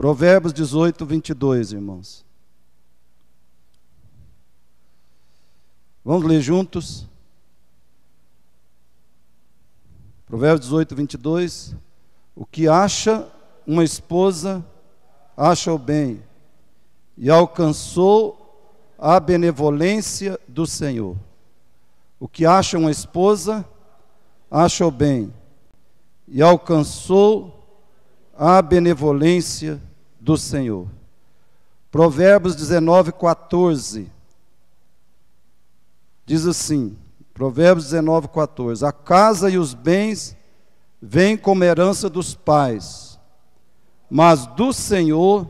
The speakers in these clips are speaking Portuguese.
Provérbios 18, 22, irmãos. Vamos ler juntos? Provérbios 18, 22. O que acha uma esposa, acha o bem, e alcançou a benevolência do Senhor. O que acha uma esposa, acha o bem, e alcançou a benevolência do Senhor. Provérbios 19, 14. Diz assim, Provérbios 19, 14. A casa e os bens vêm como herança dos pais, mas do Senhor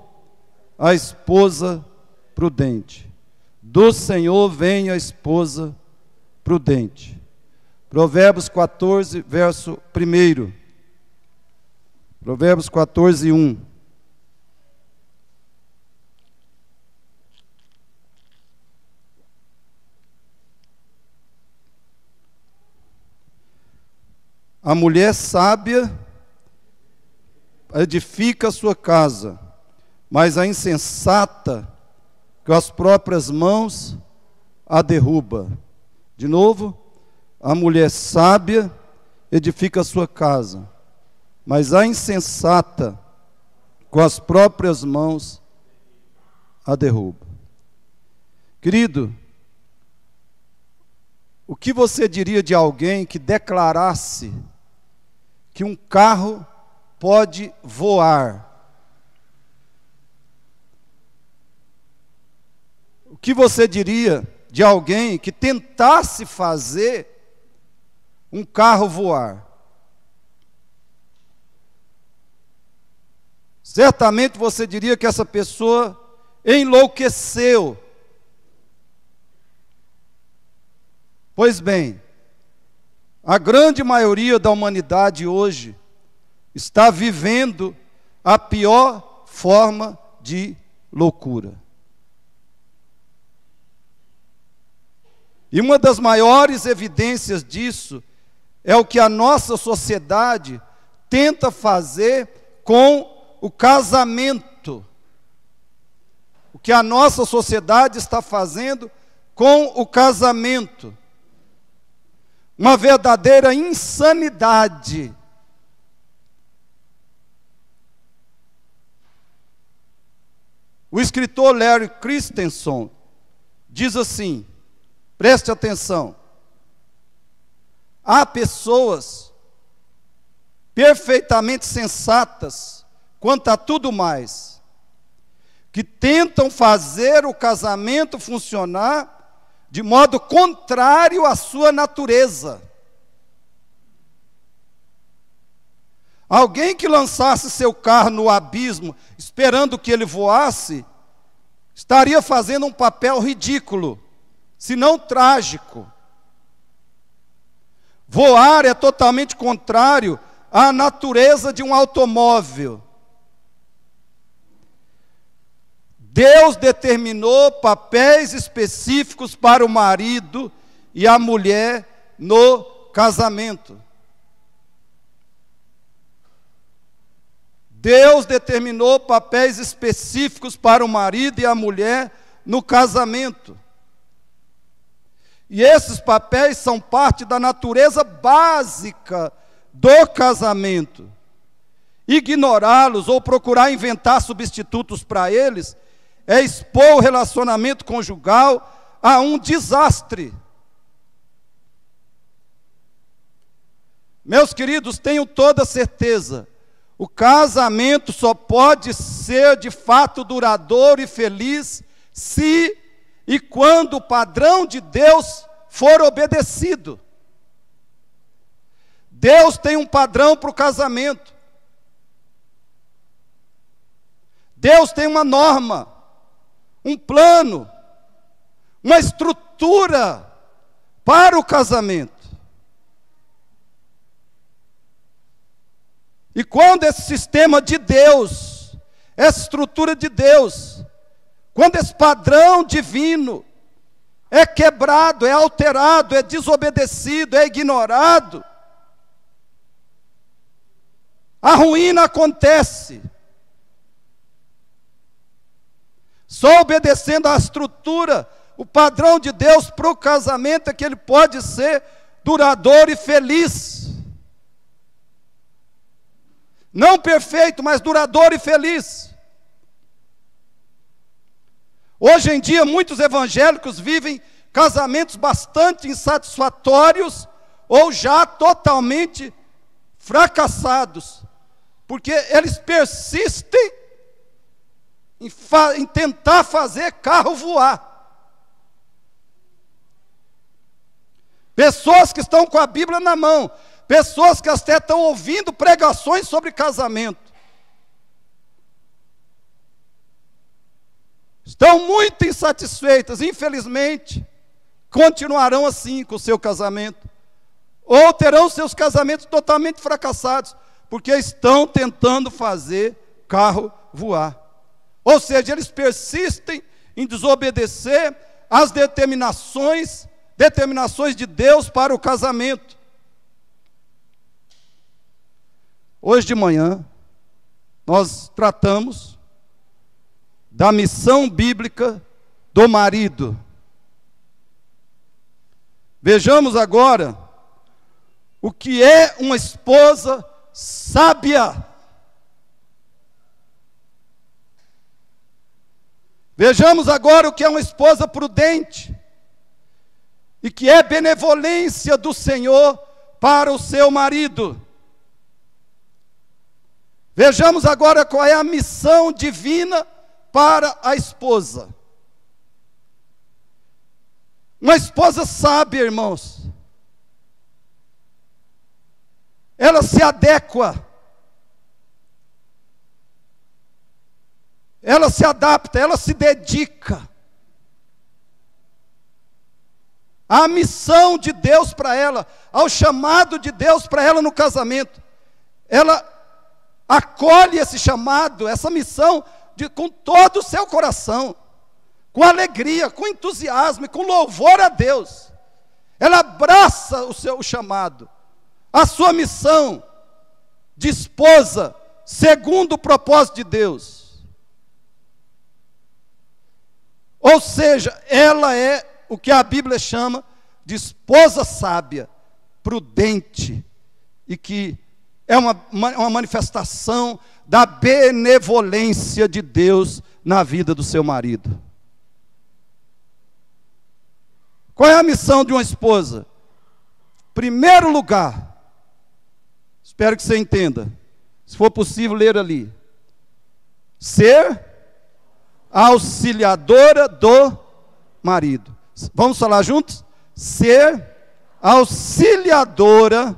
a esposa prudente. Do Senhor vem a esposa prudente. Provérbios 14, verso 1. Provérbios 14, 1. A mulher sábia edifica a sua casa, mas a insensata, com as próprias mãos, a derruba. De novo, a mulher sábia edifica a sua casa, mas a insensata, com as próprias mãos, a derruba. Querido, o que você diria de alguém que declarasse que um carro pode voar? O que você diria de alguém que tentasse fazer um carro voar? Certamente você diria que essa pessoa enlouqueceu. Pois bem, a grande maioria da humanidade hoje está vivendo a pior forma de loucura. E uma das maiores evidências disso é o que a nossa sociedade tenta fazer com o casamento. O que a nossa sociedade está fazendo com o casamento. Uma verdadeira insanidade. O escritor Larry Christensen diz assim, preste atenção: há pessoas perfeitamente sensatas quanto a tudo mais, que tentam fazer o casamento funcionar de modo contrário à sua natureza. Alguém que lançasse seu carro no abismo, esperando que ele voasse, estaria fazendo um papel ridículo, se não trágico. Voar é totalmente contrário à natureza de um automóvel. Deus determinou papéis específicos para o marido e a mulher no casamento. Deus determinou papéis específicos para o marido e a mulher no casamento. E esses papéis são parte da natureza básica do casamento. Ignorá-los ou procurar inventar substitutos para eles é expor o relacionamento conjugal a um desastre. Meus queridos, tenho toda certeza, o casamento só pode ser de fato duradouro e feliz se e quando o padrão de Deus for obedecido. Deus tem um padrão para o casamento. Deus tem uma norma, um plano, uma estrutura para o casamento. E quando esse sistema de Deus, essa estrutura de Deus, quando esse padrão divino é quebrado, é alterado, é desobedecido, é ignorado, a ruína acontece. Só obedecendo à estrutura, o padrão de Deus para o casamento é que ele pode ser duradouro e feliz. Não perfeito, mas duradouro e feliz. Hoje em dia, muitos evangélicos vivem casamentos bastante insatisfatórios ou já totalmente fracassados, porque eles persistem em tentar fazer carro voar. Pessoas que estão com a Bíblia na mão, pessoas que até estão ouvindo pregações sobre casamento, estão muito insatisfeitas, infelizmente, continuarão assim com o seu casamento, ou terão seus casamentos totalmente fracassados, porque estão tentando fazer carro voar. Ou seja, eles persistem em desobedecer às determinações de Deus para o casamento. Hoje de manhã, nós tratamos da missão bíblica do marido. Vejamos agora o que é uma esposa sábia. Vejamos agora o que é uma esposa prudente e que é benevolência do Senhor para o seu marido. Vejamos agora qual é a missão divina para a esposa. Uma esposa sábia, irmãos, ela se adequa, ela se adapta, ela se dedica à missão de Deus para ela, ao chamado de Deus para ela no casamento. Ela acolhe esse chamado, essa missão, com todo o seu coração, com alegria, com entusiasmo e com louvor a Deus. Ela abraça o seu chamado, a sua missão de esposa, segundo o propósito de Deus. Ou seja, ela é o que a Bíblia chama de esposa sábia, prudente, e que é uma manifestação da benevolência de Deus na vida do seu marido. Qual é a missão de uma esposa? Primeiro lugar, espero que você entenda, se for possível ler ali, ser auxiliadora do marido. Vamos falar juntos? Ser auxiliadora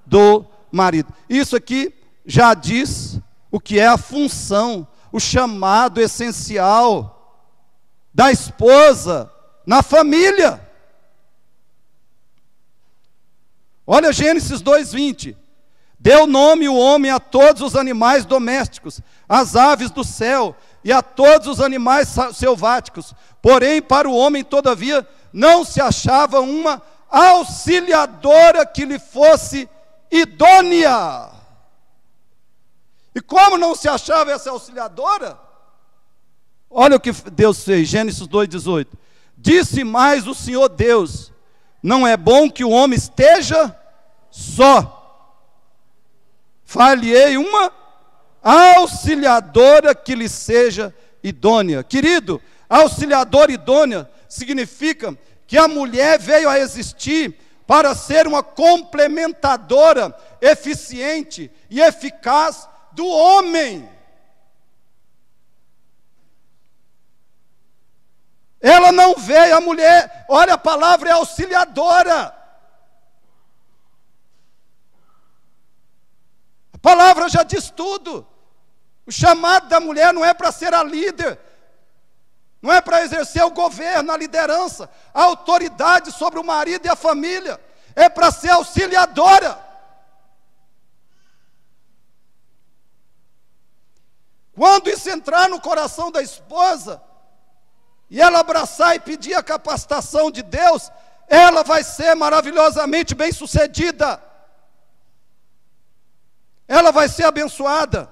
do marido. Isso aqui já diz o que é a função, o chamado essencial da esposa na família. Olha Gênesis 2:20. Deu nome o homem a todos os animais domésticos, às aves do céu e a todos os animais selváticos. Porém, para o homem, todavia, não se achava uma auxiliadora que lhe fosse idônea. E como não se achava essa auxiliadora? Olha o que Deus fez, Gênesis 2:18. Disse mais o Senhor Deus: não é bom que o homem esteja só. Far-lhe-ei uma auxiliadora que lhe seja idônea. Querido, auxiliadora idônea significa que a mulher veio a existir para ser uma complementadora eficiente e eficaz do homem. Ela não veio, a mulher, olha, a palavra é auxiliadora. A palavra já diz tudo. O chamado da mulher não é para ser a líder, não é para exercer o governo, a liderança, a autoridade sobre o marido e a família, é para ser auxiliadora. Quando isso entrar no coração da esposa, e ela abraçar e pedir a capacitação de Deus, ela vai ser maravilhosamente bem-sucedida. Ela vai ser abençoada.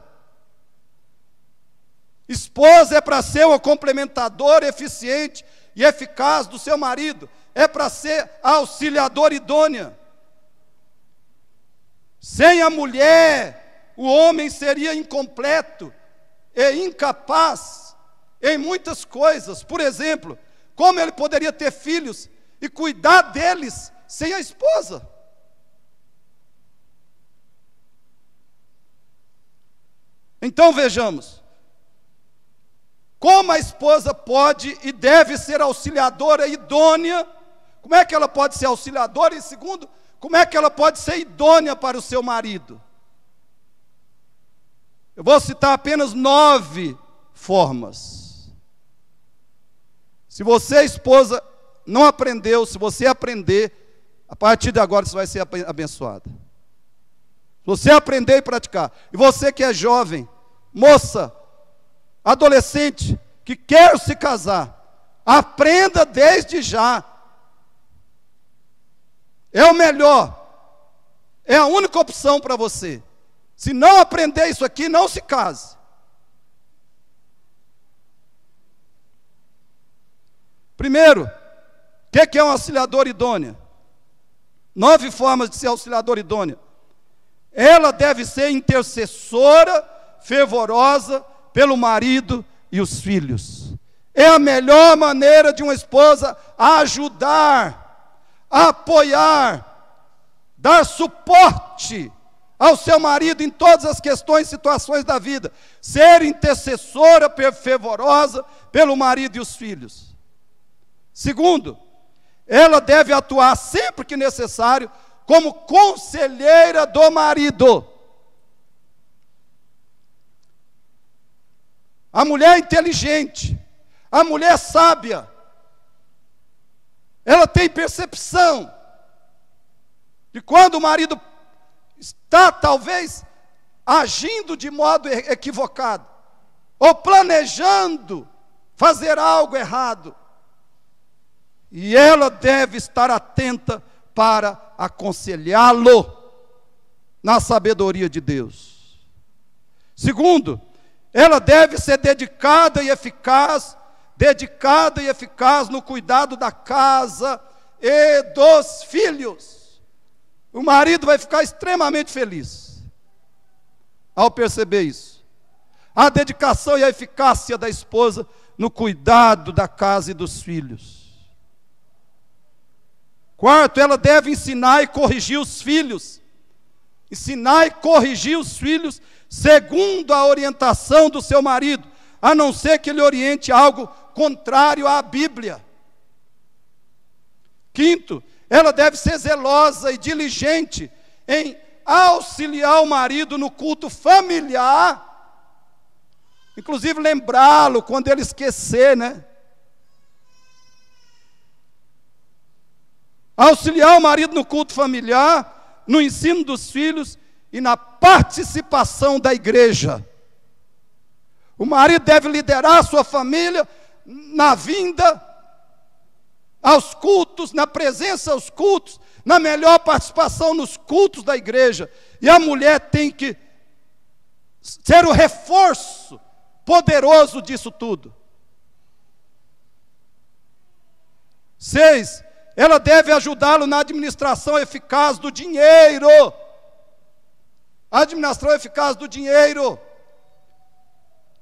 Esposa é para ser o complementador eficiente e eficaz do seu marido. É para ser a auxiliadora idônea. Sem a mulher, o homem seria incompleto e incapaz em muitas coisas. Por exemplo, como ele poderia ter filhos e cuidar deles sem a esposa? Então vejamos, como a esposa pode e deve ser auxiliadora idônea. Como é que ela pode ser auxiliadora? E segundo, como é que ela pode ser idônea para o seu marido? Eu vou citar apenas 9 formas. Se você, esposa, não aprendeu, se você aprender, a partir de agora você vai ser abençoada. Se você aprender e praticar. E você que é jovem, moça, adolescente, que quer se casar, aprenda desde já. É o melhor, é a única opção para você. Se não aprender isso aqui, não se case. Primeiro, o que é uma auxiliadora idônea? 9 formas de ser auxiliadora idônea. Ela deve ser intercessora, fervorosa pelo marido e os filhos. É a melhor maneira de uma esposa ajudar, apoiar, dar suporte ao seu marido em todas as questões e situações da vida. Ser intercessora fervorosa pelo marido e os filhos. Segundo, ela deve atuar sempre que necessário como conselheira do marido. A mulher inteligente, a mulher sábia, ela tem percepção de quando o marido está talvez agindo de modo equivocado, ou planejando fazer algo errado. E ela deve estar atenta para aconselhá-lo na sabedoria de Deus. Segundo, ela deve ser dedicada e eficaz no cuidado da casa e dos filhos. O marido vai ficar extremamente feliz ao perceber isso. A dedicação e a eficácia da esposa no cuidado da casa e dos filhos. Quarto, ela deve ensinar e corrigir os filhos. Ensinar e corrigir os filhos segundo a orientação do seu marido, a não ser que ele oriente algo contrário à Bíblia. Quinto, ela deve ser zelosa e diligente em auxiliar o marido no culto familiar, inclusive lembrá-lo quando ele esquecer, né? Auxiliar o marido no culto familiar, no ensino dos filhos e na participação da igreja. O marido deve liderar a sua família na vinda aos cultos, na presença aos cultos, na melhor participação nos cultos da igreja. E a mulher tem que ser o reforço poderoso disso tudo. 6, ela deve ajudá-lo na administração eficaz do dinheiro. Administração eficaz do dinheiro,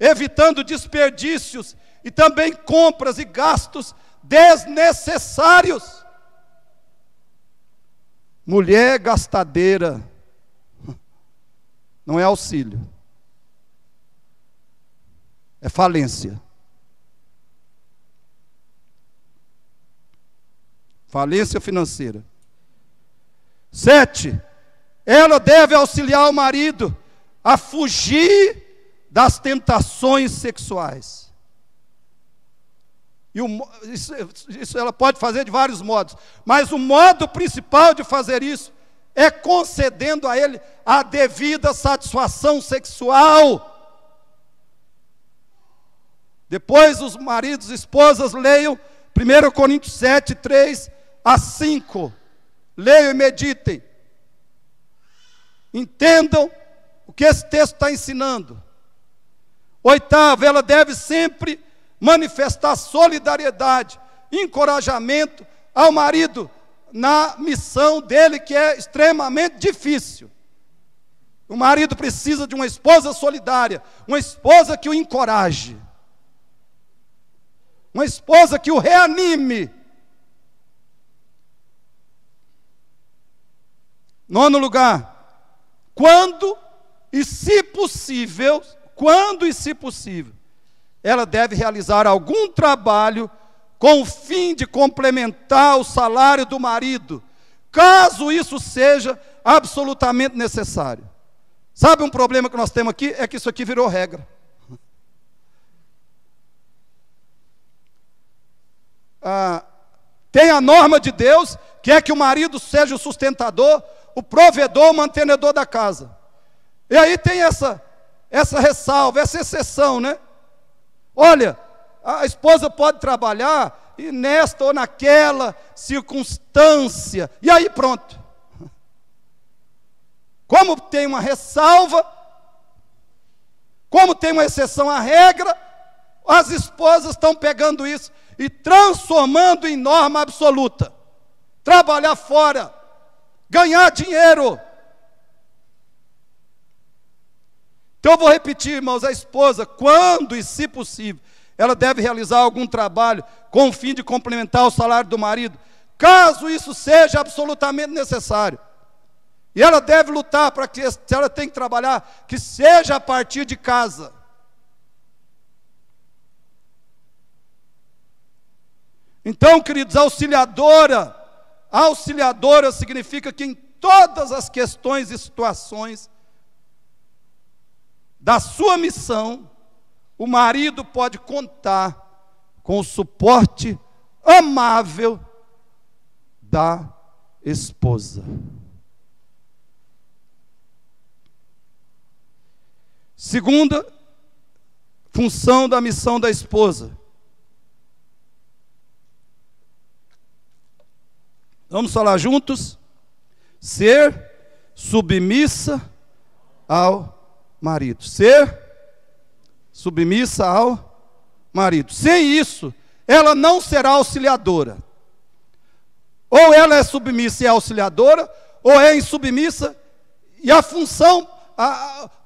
evitando desperdícios e também compras e gastos desnecessários. Mulher gastadeira não é auxílio, é falência. Falência financeira. 7, ela deve auxiliar o marido a fugir das tentações sexuais. E isso ela pode fazer de vários modos, mas o modo principal de fazer isso é concedendo a ele a devida satisfação sexual. Depois os maridos e esposas leiam 1 Coríntios 7, 3 a 5. Leiam e meditem. Entendam o que esse texto está ensinando. Oitavo, ela deve sempre manifestar solidariedade, encorajamento ao marido na missão dele, que é extremamente difícil. O marido precisa de uma esposa solidária, uma esposa que o encoraje, uma esposa que o reanime. Nono lugar, quando e se possível, ela deve realizar algum trabalho com o fim de complementar o salário do marido, caso isso seja absolutamente necessário. Sabe um problema que nós temos aqui? É que isso aqui virou regra. Tem a norma de Deus, que é que o marido seja o sustentador, o provedor, o mantenedor da casa. E aí tem essa ressalva, essa exceção, né? Olha, a esposa pode trabalhar e nesta ou naquela circunstância, e aí pronto. Como tem uma ressalva, como tem uma exceção à regra, as esposas estão pegando isso e transformando em norma absoluta. Trabalhar fora, ganhar dinheiro. Então eu vou repetir, irmãos, a esposa, quando e se possível, ela deve realizar algum trabalho com o fim de complementar o salário do marido, caso isso seja absolutamente necessário. E ela deve lutar para que, se ela tem que trabalhar, que seja a partir de casa. Então, queridos, auxiliadora significa que em todas as questões e situações da sua missão, o marido pode contar com o suporte amável da esposa. Segunda função da missão da esposa. Vamos falar juntos? Ser submissa ao marido. Ser submissa ao marido. Sem isso, ela não será auxiliadora. Ou ela é submissa e é auxiliadora, ou é insubmissa e a função,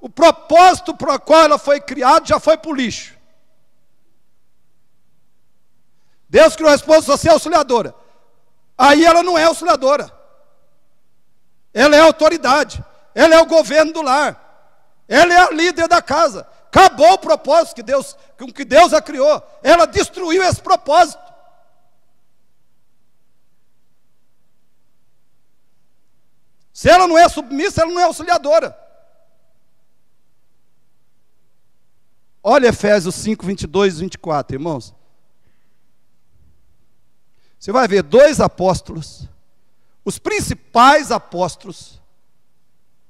o propósito para o qual ela foi criada já foi para o lixo. Deus criou a esposa para ser auxiliadora. Aí ela não é auxiliadora. Ela é a autoridade. Ela é o governo do lar. Ela é a líder da casa. Acabou o propósito com que Deus a criou. Ela destruiu esse propósito. Se ela não é submissa, ela não é auxiliadora. Olha Efésios 5, 22 e 24, irmãos. Você vai ver dois apóstolos, os principais apóstolos,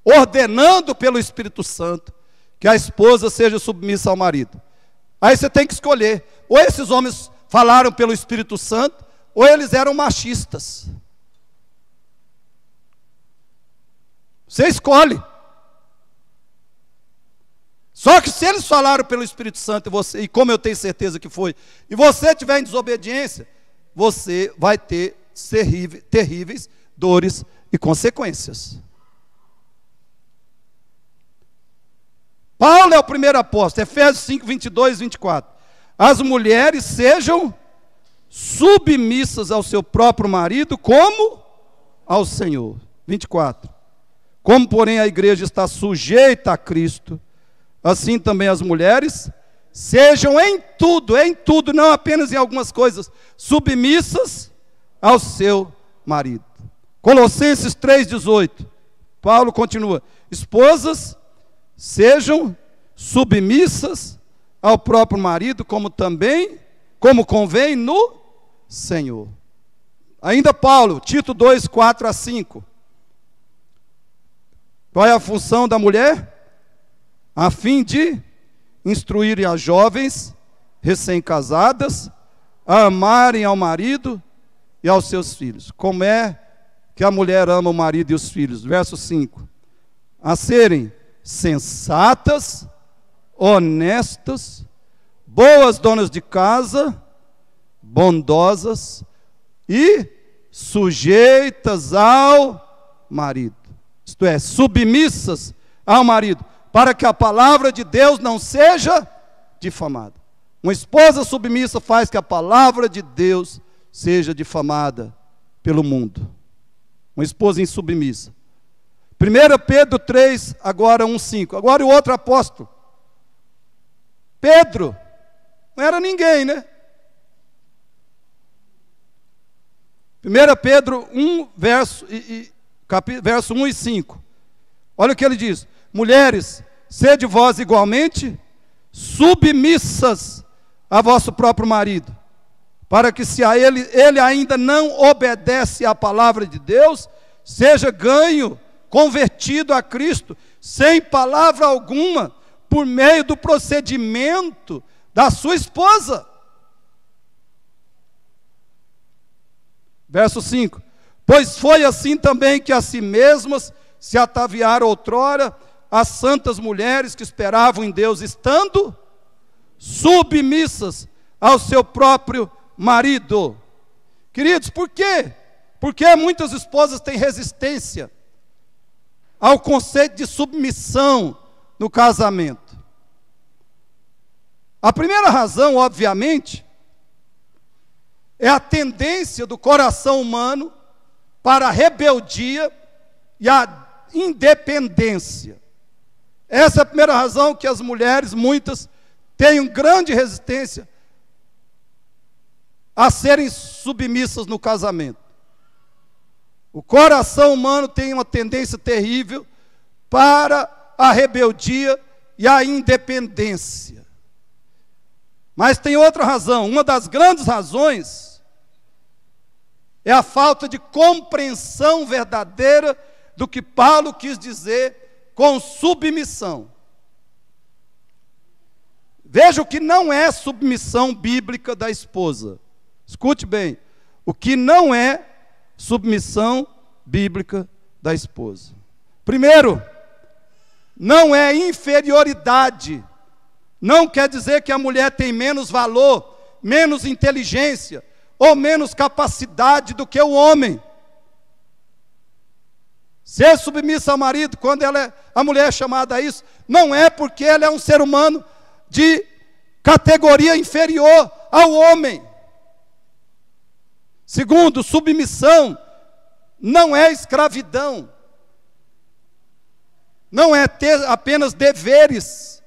ordenando pelo Espírito Santo que a esposa seja submissa ao marido. Aí você tem que escolher, ou esses homens falaram pelo Espírito Santo, ou eles eram machistas. Você escolhe. Só que se eles falaram pelo Espírito Santo, e como eu tenho certeza que foi, e você estiver em desobediência, você vai ter terríveis dores e consequências. Paulo é o primeiro apóstolo, Efésios 5, 22 e 24. As mulheres sejam submissas ao seu próprio marido, como ao Senhor. 24. Como, porém, a igreja está sujeita a Cristo, assim também as mulheres sejam em tudo, não apenas em algumas coisas, submissas ao seu marido. Colossenses 3,18, Paulo continua: esposas, sejam submissas ao próprio marido, como convém no Senhor. Ainda Paulo, Tito 2, 4 a 5. Qual é a função da mulher? A fim de instruírem as jovens recém-casadas a amarem ao marido e aos seus filhos. Como é que a mulher ama o marido e os filhos? Verso 5. A serem sensatas, honestas, boas donas de casa, bondosas e sujeitas ao marido. Isto é, submissas ao marido, para que a palavra de Deus não seja difamada. Uma esposa submissa faz que a palavra de Deus seja difamada pelo mundo. Uma esposa insubmissa. 1 Pedro 3, agora 1,5. Agora o outro apóstolo. Pedro, não era ninguém, né? 1 Pedro 1, verso 1 e 5. Olha o que ele diz: mulheres, sede vós igualmente submissas a vosso próprio marido, para que se a ele ainda não obedece à palavra de Deus, seja ganho, convertido a Cristo, sem palavra alguma, por meio do procedimento da sua esposa. Verso 5. Pois foi assim também que a si mesmas se ataviaram outrora as santas mulheres que esperavam em Deus, estando submissas ao seu próprio marido. Queridos, por quê? Porque muitas esposas têm resistência ao conceito de submissão no casamento. A primeira razão, obviamente, é a tendência do coração humano para a rebeldia e a independência. Essa é a primeira razão que as mulheres, muitas, têm grande resistência a serem submissas no casamento. O coração humano tem uma tendência terrível para a rebeldia e a independência. Mas tem outra razão. Uma das grandes razões é a falta de compreensão verdadeira do que Paulo quis dizer com submissão. Veja o que não é submissão bíblica da esposa. Escute bem, o que não é submissão bíblica da esposa. Primeiro, não é inferioridade. Não quer dizer que a mulher tem menos valor, menos inteligência ou menos capacidade do que o homem. Ser submissa ao marido, quando a mulher é chamada a isso, não é porque ela é um ser humano de categoria inferior ao homem. Segundo, submissão não é escravidão. Não é ter apenas deveres.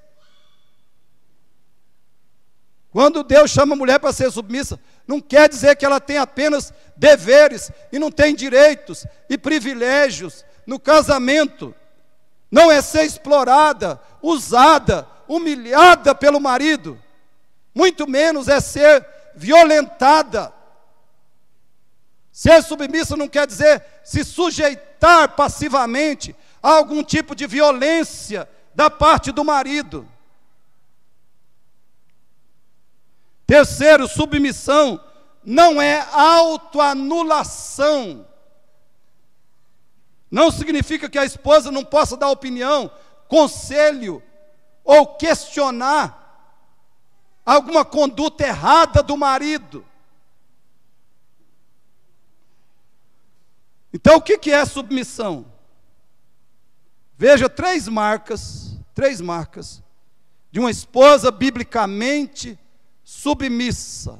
Quando Deus chama a mulher para ser submissa, não quer dizer que ela tem apenas deveres e não tem direitos e privilégios no casamento. Não é ser explorada, usada, humilhada pelo marido. Muito menos é ser violentada. Ser submissa não quer dizer se sujeitar passivamente a algum tipo de violência da parte do marido. Terceiro, submissão não é autoanulação. Não significa que a esposa não possa dar opinião, conselho ou questionar alguma conduta errada do marido. Então, o que é submissão? Veja três marcas de uma esposa biblicamente submissa.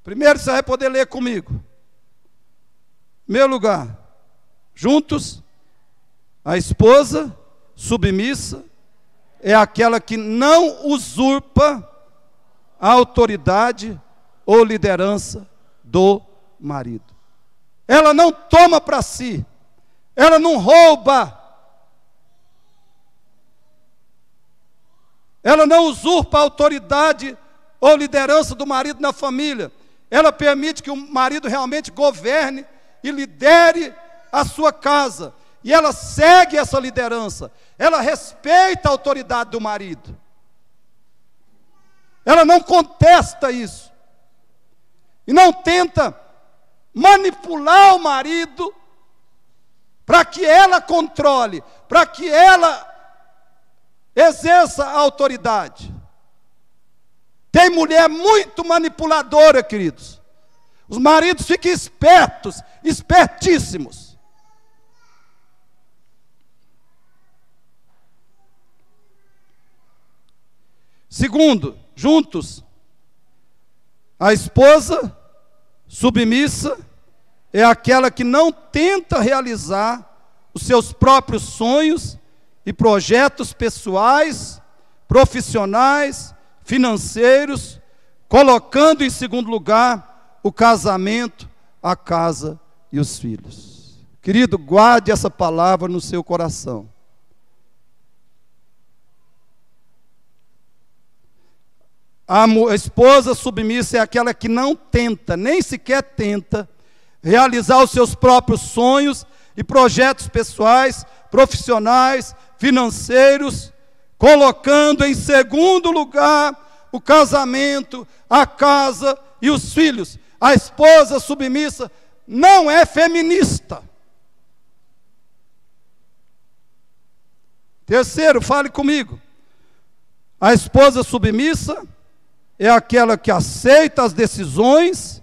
Primeiro, você vai poder ler comigo. Em primeiro lugar, juntos, a esposa submissa é aquela que não usurpa a autoridade ou liderança do marido. Ela não toma para si, ela não rouba, ela não usurpa a autoridade ou liderança do marido na família. Ela permite que o marido realmente governe e lidere a sua casa. E ela segue essa liderança. Ela respeita a autoridade do marido. Ela não contesta isso. E não tenta manipular o marido para que ela controle, para que ela exerça a autoridade. Tem mulher muito manipuladora, queridos. Os maridos ficam espertos, espertíssimos. Segundo, juntos, a esposa submissa é aquela que não tenta realizar os seus próprios sonhos e projetos pessoais, profissionais, financeiros, colocando em segundo lugar o casamento, a casa e os filhos. Querido, guarde essa palavra no seu coração. A esposa submissa é aquela que não tenta, nem sequer tenta, realizar os seus próprios sonhos e projetos pessoais, profissionais, financeiros, colocando em segundo lugar o casamento, a casa e os filhos. A esposa submissa não é feminista. Terceiro, fale comigo. A esposa submissa é aquela que aceita as decisões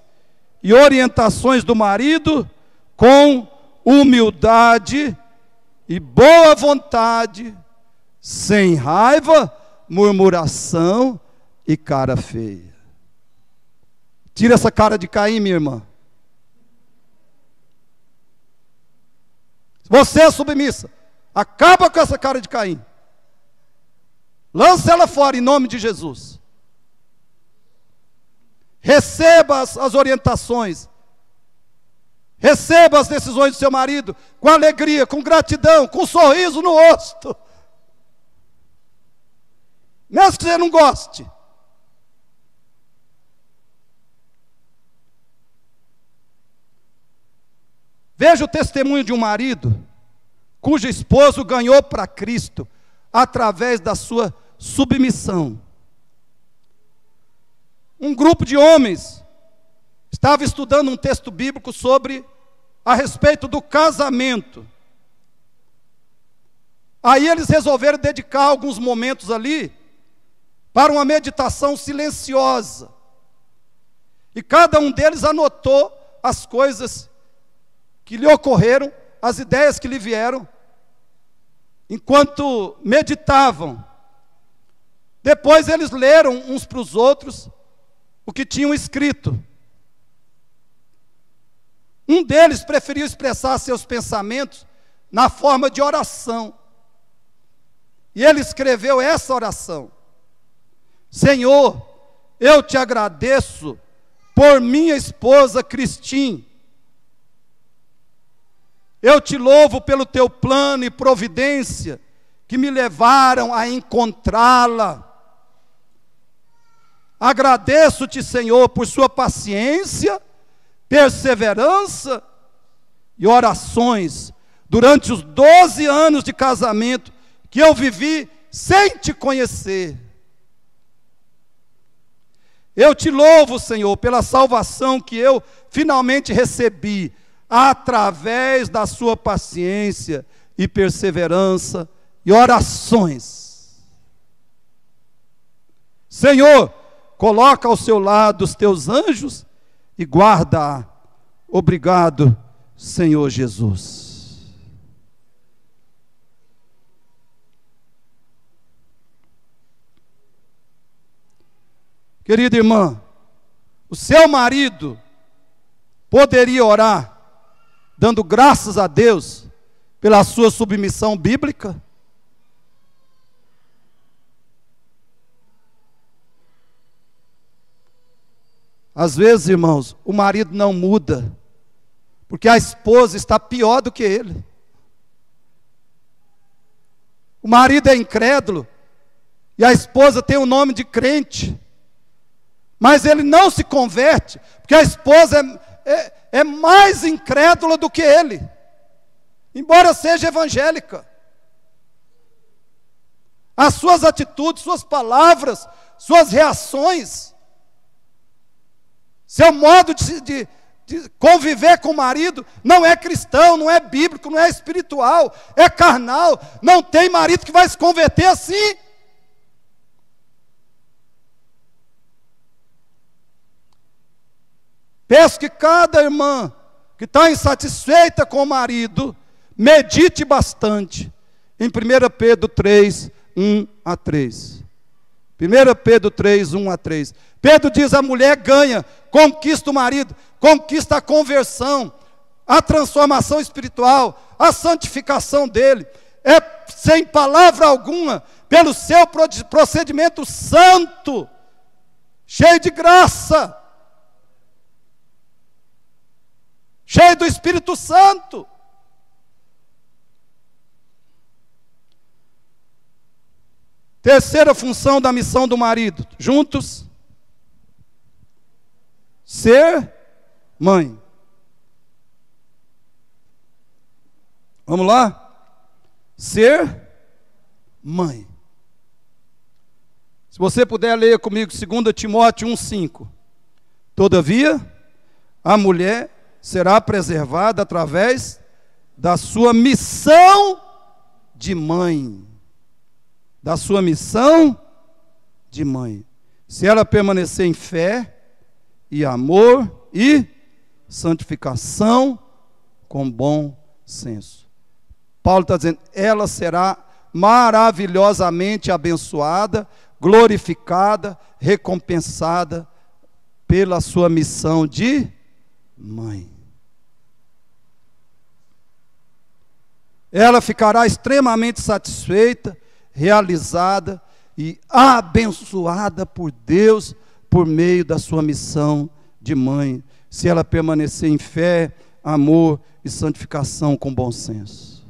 e orientações do marido com humildade e boa vontade, sem raiva, murmuração e cara feia. Tira essa cara de Caim, minha irmã. Você é submissa, acaba com essa cara de Caim. Lança ela fora em nome de Jesus. Receba as orientações. Receba as decisões do seu marido com alegria, com gratidão, com um sorriso no rosto. Mesmo que você não goste. Veja o testemunho de um marido cujo esposo ganhou para Cristo através da sua submissão. Um grupo de homens estava estudando um texto bíblico a respeito do casamento. Aí eles resolveram dedicar alguns momentos ali para uma meditação silenciosa. E cada um deles anotou as coisas que lhe ocorreram, as ideias que lhe vieram, enquanto meditavam. Depois eles leram uns para os outros o que tinham escrito. Um deles preferiu expressar seus pensamentos na forma de oração. E ele escreveu essa oração: Senhor, eu te agradeço por minha esposa Cristim. Eu te louvo pelo teu plano e providência que me levaram a encontrá-la. Agradeço-te, Senhor, por sua paciência, perseverança e orações durante os 12 anos de casamento que eu vivi sem te conhecer. Eu te louvo, Senhor, pela salvação que eu finalmente recebi através da sua paciência e perseverança e orações. Senhor, coloca ao seu lado os teus anjos e guarda-a. Obrigado, Senhor Jesus. Querida irmã, o seu marido poderia orar dando graças a Deus pela sua submissão bíblica? Às vezes, irmãos, o marido não muda, porque a esposa está pior do que ele. O marido é incrédulo, e a esposa tem o nome de crente, mas ele não se converte, porque a esposa é mais incrédula do que ele, embora seja evangélica. As suas atitudes, suas palavras, suas reações, seu modo conviver com o marido não é cristão, não é bíblico, não é espiritual, é carnal. Não tem marido que vai se converter assim. Peço que cada irmã que está insatisfeita com o marido, medite bastante em 1 Pedro 3, 1 a 3. 1 Pedro 3, 1 a 3. Pedro diz: a mulher ganha, conquista o marido, conquista a conversão, a transformação espiritual, a santificação dele. É sem palavra alguma, pelo seu procedimento santo, cheio de graça, cheio do Espírito Santo. Terceira função da missão do marido, juntos, ser mãe. Vamos lá? Ser mãe. Se você puder ler comigo 2 Timóteo 1,5. Todavia, a mulher será preservada através da sua missão de mãe. Da sua missão de mãe. Se ela permanecer em fé e amor e santificação com bom senso. Paulo está dizendo, ela será maravilhosamente abençoada, glorificada, recompensada pela sua missão de mãe. Ela ficará extremamente satisfeita, realizada e abençoada por Deus por meio da sua missão de mãe, se ela permanecer em fé, amor e santificação com bom senso.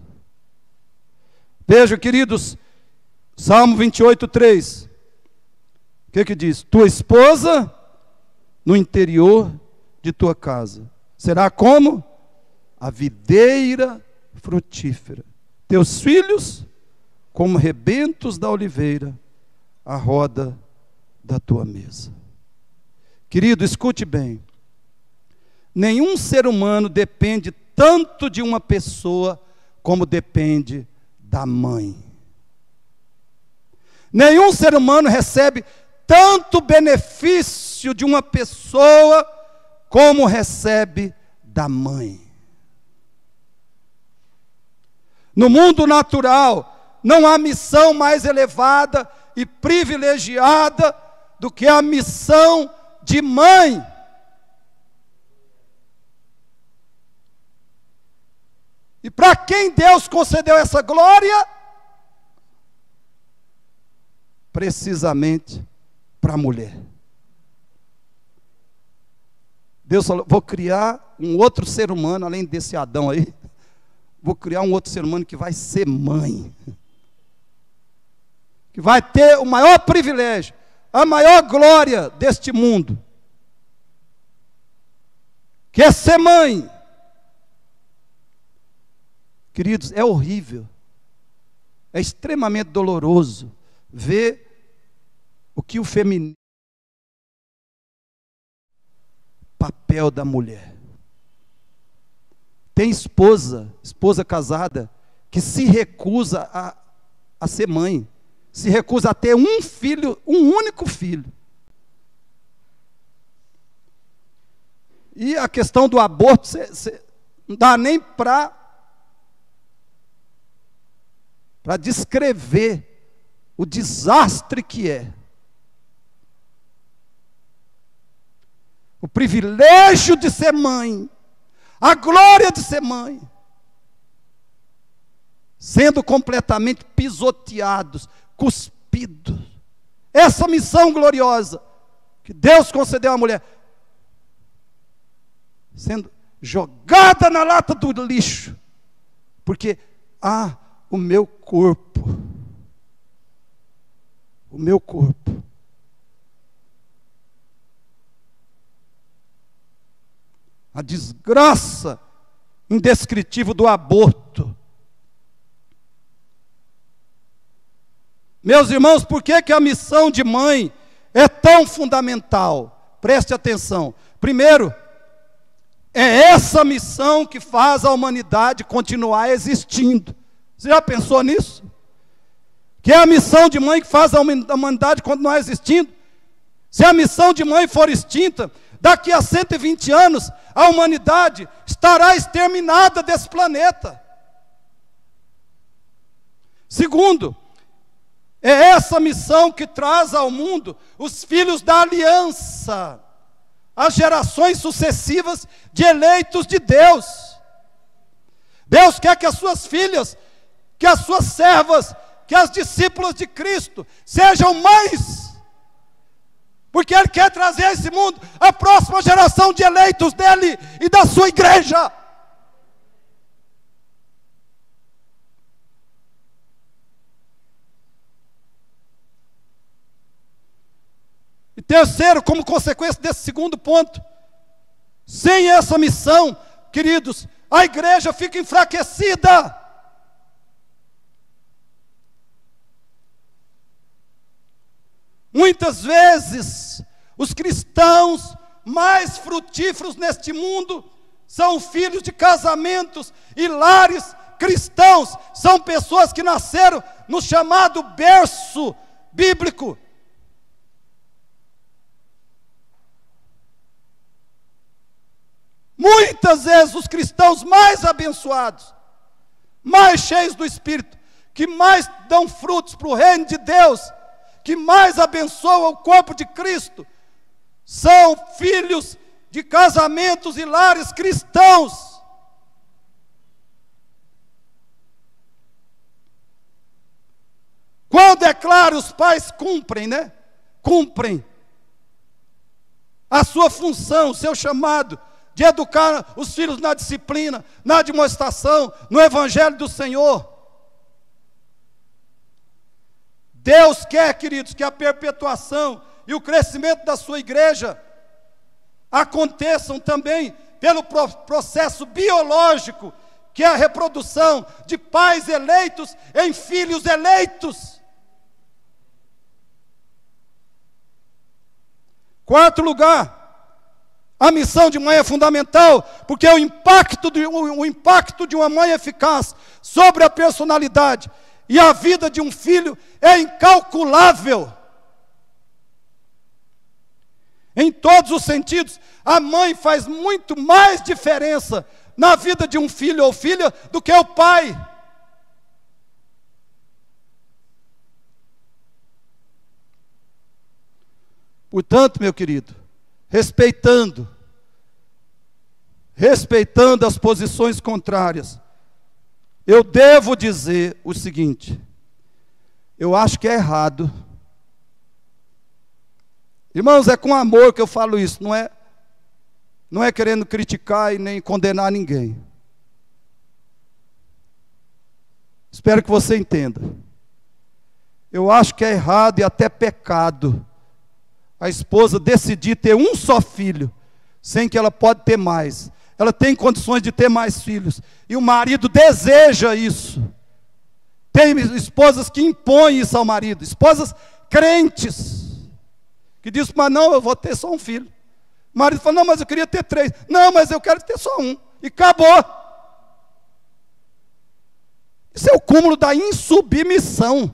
Vejam, queridos, Salmo 28:3. O que diz? Tua esposa no interior de tua casa será como a videira frutífera, teus filhos como rebentos da oliveira, à roda da tua mesa. Querido, escute bem. Nenhum ser humano depende tanto de uma pessoa como depende da mãe. Nenhum ser humano recebe tanto benefício de uma pessoa como recebe da mãe. No mundo natural, não há missão mais elevada e privilegiada do que a missão de mãe. E para quem Deus concedeu essa glória? Precisamente para a mulher. Deus falou, vou criar um outro ser humano, além desse Adão aí, vou criar um outro ser humano que vai ser mãe. Que vai ter o maior privilégio, a maior glória deste mundo, que é ser mãe. Queridos, é horrível, é extremamente doloroso ver o que o feminino, papel da mulher. Tem esposa casada, que se recusa a ser mãe, se recusa a ter um filho, um único filho. E a questão do aborto, não dá nem para descrever o desastre que é. O privilégio de ser mãe, a glória de ser mãe, sendo completamente pisoteados, cuspidos. Essa missão gloriosa que Deus concedeu à mulher, sendo jogada na lata do lixo, porque o meu corpo, a desgraça indescritível do aborto. Meus irmãos, por que a missão de mãe é tão fundamental? Preste atenção. Primeiro, É essa missão que faz a humanidade continuar existindo. Você já pensou nisso? Que é a missão de mãe que faz a humanidade continuar existindo? Se a missão de mãe for extinta, daqui a 120 anos, a humanidade estará exterminada desse planeta. Segundo, é essa missão que traz ao mundo os filhos da aliança, as gerações sucessivas de eleitos de Deus. Deus quer que as suas filhas, que as suas servas, que as discípulas de Cristo sejam mães, porque Ele quer trazer a esse mundo a próxima geração de eleitos dEle e da sua igreja. E terceiro, como consequência desse segundo ponto, sem essa missão, queridos, a igreja fica enfraquecida. Muitas vezes, os cristãos mais frutíferos neste mundo são filhos de casamentos e lares cristãos, são pessoas que nasceram no chamado berço bíblico. Muitas vezes os cristãos mais abençoados, mais cheios do Espírito, que mais dão frutos para o reino de Deus, que mais abençoam o corpo de Cristo, são filhos de casamentos e lares cristãos. Quando é claro, os pais cumprem, né? Cumprem a sua função, o seu chamado, de educar os filhos na disciplina, na demonstração, no Evangelho do Senhor. Deus quer, queridos, que a perpetuação e o crescimento da sua igreja aconteçam também pelo processo biológico, que é a reprodução de pais eleitos em filhos eleitos. Quarto lugar, a missão de mãe é fundamental, porque o impacto de uma mãe eficaz sobre a personalidade e a vida de um filho é incalculável. Em todos os sentidos, a mãe faz muito mais diferença na vida de um filho ou filha do que o pai. Portanto, meu querido, respeitando as posições contrárias, eu devo dizer o seguinte: eu acho que é errado. Irmãos, é com amor que eu falo isso, não é querendo criticar e nem condenar ninguém. Espero que você entenda. Eu acho que é errado e até pecado a esposa decidir ter um só filho, sem que ela pode ter mais. Ela tem condições de ter mais filhos, e o marido deseja isso. Tem esposas que impõem isso ao marido, esposas crentes, que dizem: mas não, eu vou ter só um filho. O marido fala: não, mas eu queria ter 3. Não, mas eu quero ter só um. E acabou. Isso é o cúmulo da insubmissão.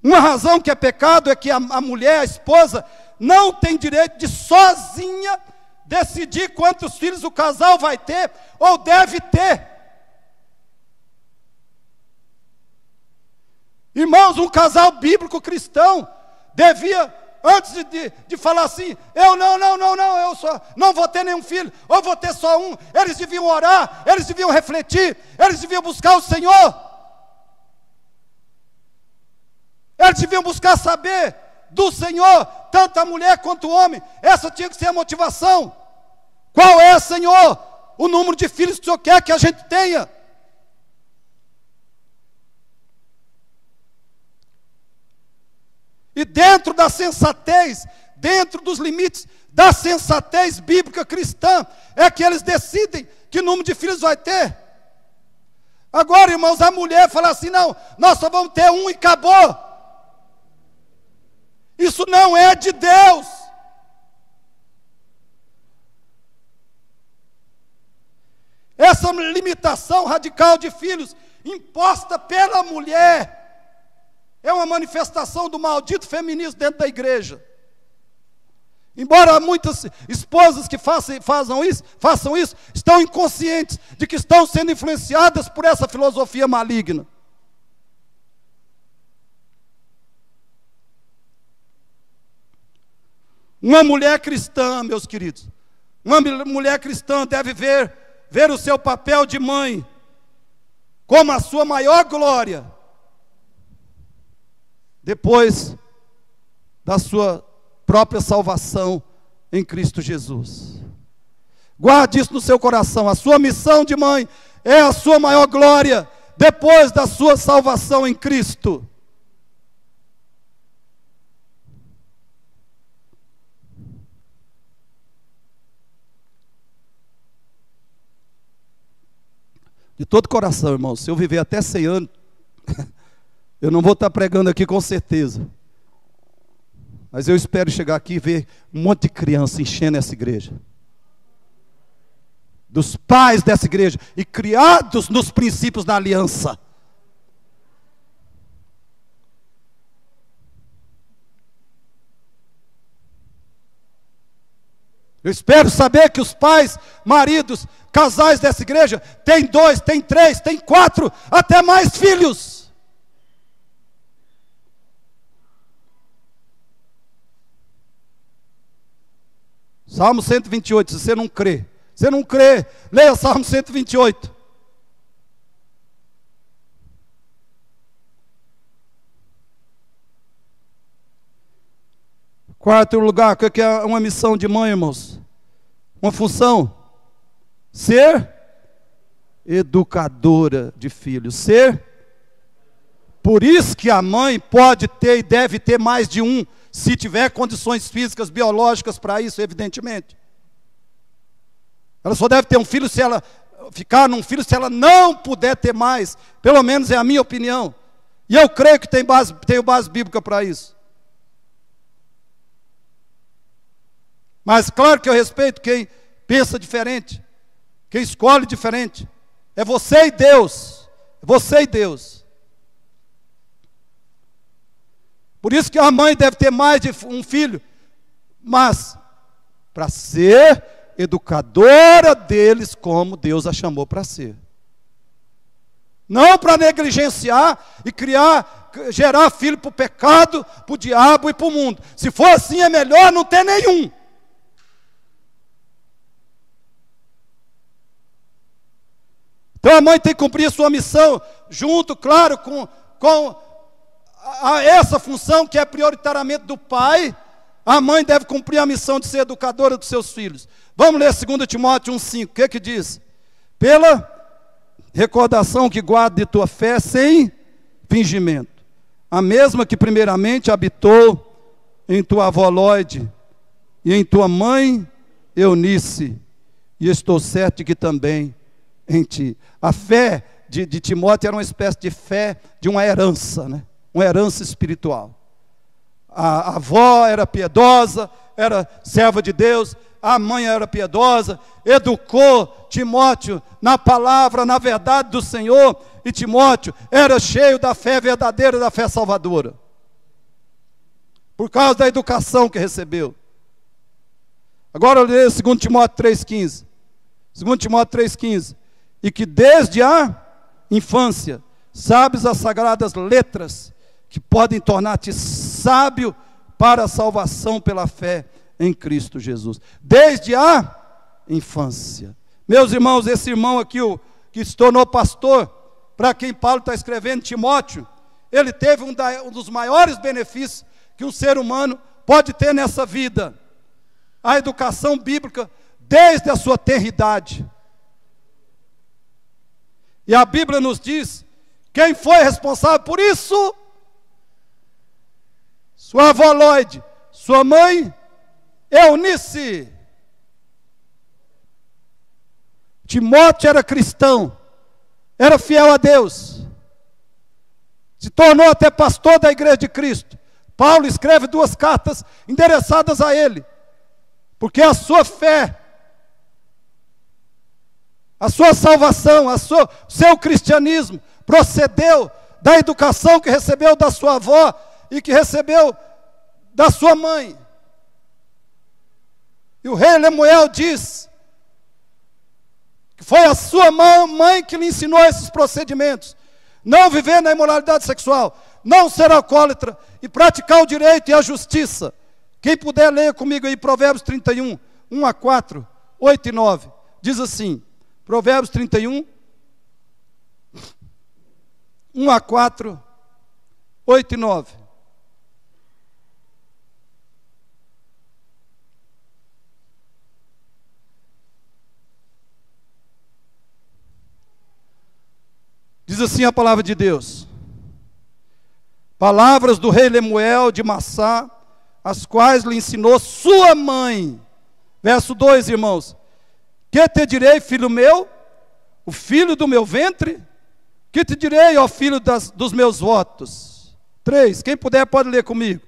Uma razão que é pecado é que a mulher, a esposa, não tem direito de sozinha decidir quantos filhos o casal vai ter ou deve ter. Irmãos, um casal bíblico cristão devia, antes de falar assim: eu eu só não vou ter nenhum filho, ou vou ter só um, eles deviam orar, eles deviam refletir, eles deviam buscar o Senhor. Eles deviam buscar saber do Senhor, tanto a mulher quanto o homem. Essa tinha que ser a motivação. Qual é, Senhor, o número de filhos que o Senhor quer que a gente tenha? E dentro da sensatez, dentro dos limites da sensatez bíblica cristã, é que eles decidem que número de filhos vai ter. Agora, irmãos, a mulher fala assim: não, nós só vamos ter um e acabou. Isso não é de Deus. Essa limitação radical de filhos, imposta pela mulher, é uma manifestação do maldito feminismo dentro da igreja. Embora muitas esposas que façam isso, estão inconscientes de que estão sendo influenciadas por essa filosofia maligna. Uma mulher cristã, meus queridos, uma mulher cristã deve ver o seu papel de mãe como a sua maior glória, depois da sua própria salvação em Cristo Jesus. Guarde isso no seu coração. A sua missão de mãe é a sua maior glória depois da sua salvação em Cristo. De todo coração, irmão, se eu viver até 100 anos, eu não vou estar pregando aqui com certeza. Mas eu espero chegar aqui e ver um monte de criança enchendo essa igreja. Dos pais dessa igreja e criados nos princípios da aliança. Eu espero saber que os pais, maridos, casais dessa igreja têm 2, têm 3, têm 4, até mais filhos. Salmo 128, se você não crê, leia Salmo 128. Quarto lugar, o que é uma missão de mãe, irmãos? Uma função? Ser educadora de filhos. Por isso que a mãe pode ter e deve ter mais de um, se tiver condições físicas, biológicas para isso, evidentemente. Ela só deve ter um filho se ela ficar num filho, se ela não puder ter mais. Pelo menos é a minha opinião. E eu creio que tenho base bíblica para isso. Mas claro que eu respeito quem pensa diferente, quem escolhe diferente. É você e Deus. É você e Deus. Por isso que a mãe deve ter mais de um filho, mas para ser educadora deles como Deus a chamou para ser. Não para negligenciar e gerar filho para o pecado, para o diabo e para o mundo. Se for assim, é melhor não ter nenhum. Então a mãe tem que cumprir a sua missão, junto, claro, com essa função que é prioritariamente do pai. A mãe deve cumprir a missão de ser educadora dos seus filhos. Vamos ler 2 Timóteo 1,5, o que diz? Pela recordação que guarda de tua fé sem fingimento, a mesma que primeiramente habitou em tua avó Lóide e em tua mãe Eunice, e estou certo de que também em ti. A fé de Timóteo era uma espécie de fé de uma herança, né? Uma herança espiritual. A avó era piedosa, era serva de Deus, a mãe era piedosa, educou Timóteo na palavra, na verdade do Senhor, e Timóteo era cheio da fé verdadeira, da fé salvadora, por causa da educação que recebeu. Agora eu leio 2 Timóteo 3,15. 2 Timóteo 3,15. E que desde a infância sabes as sagradas letras que podem tornar-te sábio para a salvação pela fé em Cristo Jesus. Desde a infância. Meus irmãos, esse irmão aqui, que se tornou pastor, para quem Paulo está escrevendo, Timóteo, ele teve um dos maiores benefícios que um ser humano pode ter nessa vida. A educação bíblica desde a sua tenridade. E a Bíblia nos diz, quem foi responsável por isso? Sua avó Lóide, sua mãe Eunice. Timóteo era cristão, era fiel a Deus, se tornou até pastor da igreja de Cristo, Paulo escreve 2 cartas endereçadas a ele, porque a sua fé, a sua salvação, seu cristianismo procedeu da educação que recebeu da sua avó e que recebeu da sua mãe. E o rei Lemuel diz que foi a sua mãe que lhe ensinou esses procedimentos: não viver na imoralidade sexual, não ser alcoólatra e praticar o direito e a justiça. Quem puder ler comigo aí Provérbios 31, 1 a 4, 8 e 9. Diz assim, Provérbios 31, 1 a 4, 8 e 9. Diz assim a palavra de Deus: palavras do rei Lemuel de Massá, as quais lhe ensinou sua mãe. Verso 2, irmãos: que te direi, filho meu, o filho do meu ventre? Que te direi, ó filho dos meus votos? 3, quem puder pode ler comigo.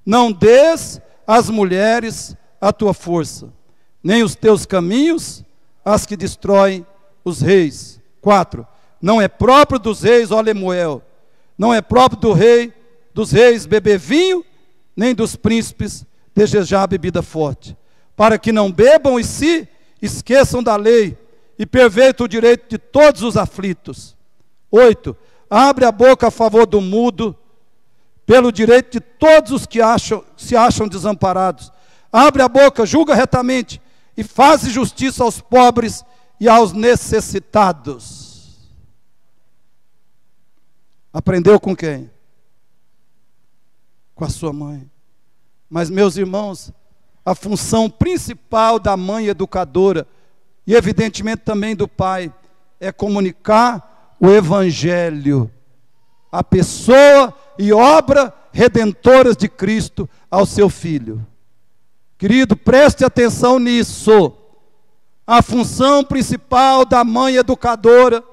Não des às mulheres a tua força, nem os teus caminhos as que destroem os reis. 4, não é próprio dos reis, ó Lemuel, não é próprio dos reis beber vinho, nem dos príncipes desejar bebida forte, para que não bebam e se esqueçam da lei, e pervertam o direito de todos os aflitos. 8, abre a boca a favor do mudo, pelo direito de todos os que se acham desamparados. Abre a boca, julga retamente, e faz justiça aos pobres e aos necessitados. Aprendeu com quem? Com a sua mãe. Mas, meus irmãos, a função principal da mãe educadora, e evidentemente também do pai, é comunicar o Evangelho, a pessoa e obra redentoras de Cristo ao seu filho. Querido, preste atenção nisso. A função principal da mãe educadora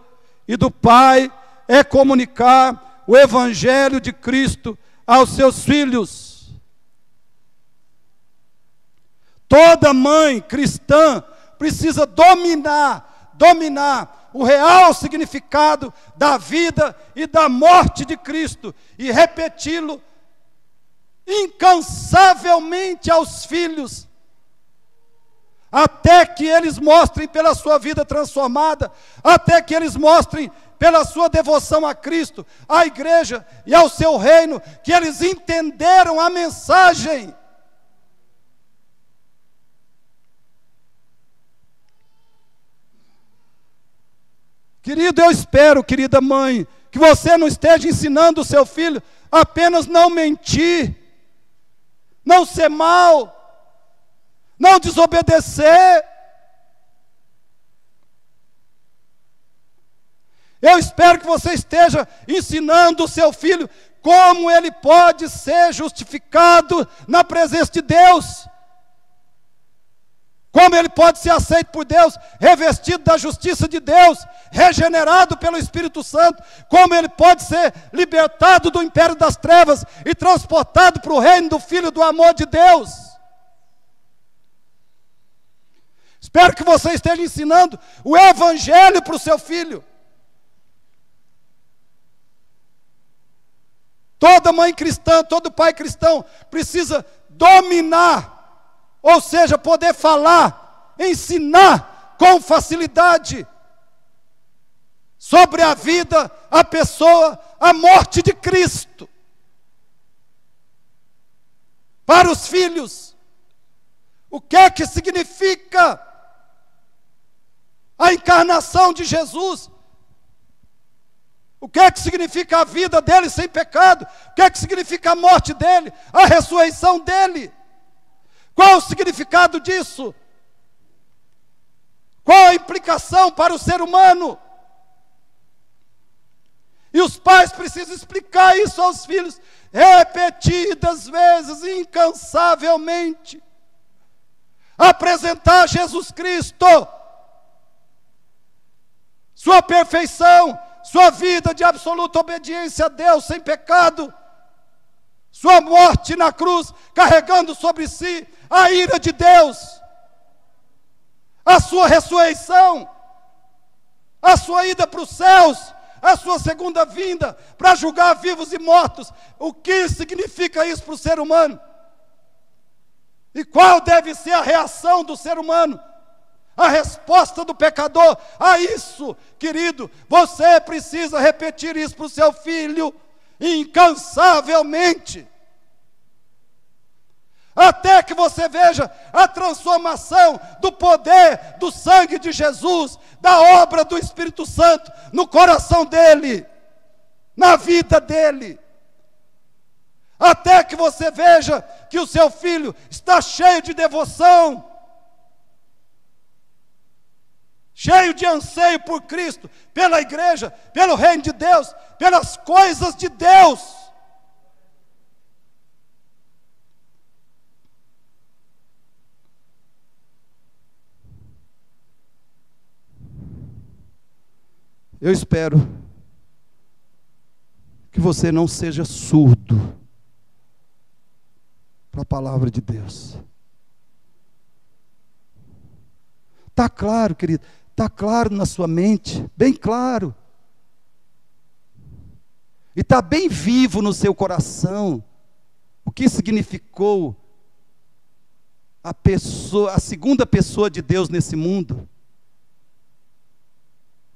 e do pai é comunicar o Evangelho de Cristo aos seus filhos. Toda mãe cristã precisa dominar o real significado da vida e da morte de Cristo e repeti-lo incansavelmente aos filhos, até que eles mostrem pela sua vida transformada, até que eles mostrem pela sua devoção a Cristo, à igreja e ao seu reino, que eles entenderam a mensagem. Querido, eu espero, querida mãe, que você não esteja ensinando o seu filho apenas não mentir, não ser mal, não desobedecer. Eu espero que você esteja ensinando o seu filho como ele pode ser justificado na presença de Deus, como ele pode ser aceito por Deus, revestido da justiça de Deus, regenerado pelo Espírito Santo, como ele pode ser libertado do império das trevas e transportado para o reino do Filho do amor de Deus. Espero que você esteja ensinando o Evangelho para o seu filho. Toda mãe cristã, todo pai cristão precisa dominar, ou seja, poder falar, ensinar com facilidade sobre a vida, a pessoa, a morte de Cristo. Para os filhos, o que é que significa a encarnação de Jesus? O que é que significa a vida dele sem pecado? O que é que significa a morte dele, a ressurreição dele? Qual o significado disso? Qual a implicação para o ser humano? E os pais precisam explicar isso aos filhos repetidas vezes, incansavelmente. Apresentar Jesus Cristo, sua perfeição, sua vida de absoluta obediência a Deus sem pecado, sua morte na cruz, carregando sobre si a ira de Deus, a sua ressurreição, a sua ida para os céus, a sua segunda vinda, para julgar vivos e mortos. O que significa isso para o ser humano? E qual deve ser a reação do ser humano? A resposta do pecador a isso, querido, você precisa repetir isso para o seu filho, incansavelmente, até que você veja a transformação do poder, do sangue de Jesus, da obra do Espírito Santo, no coração dele, na vida dele, até que você veja que o seu filho está cheio de devoção, cheio de anseio por Cristo, pela igreja, pelo reino de Deus, pelas coisas de Deus. Eu espero que você não seja surdo para a palavra de Deus. Está claro, querido? Está claro na sua mente, bem claro. E está bem vivo no seu coração o que significou a segunda pessoa de Deus nesse mundo.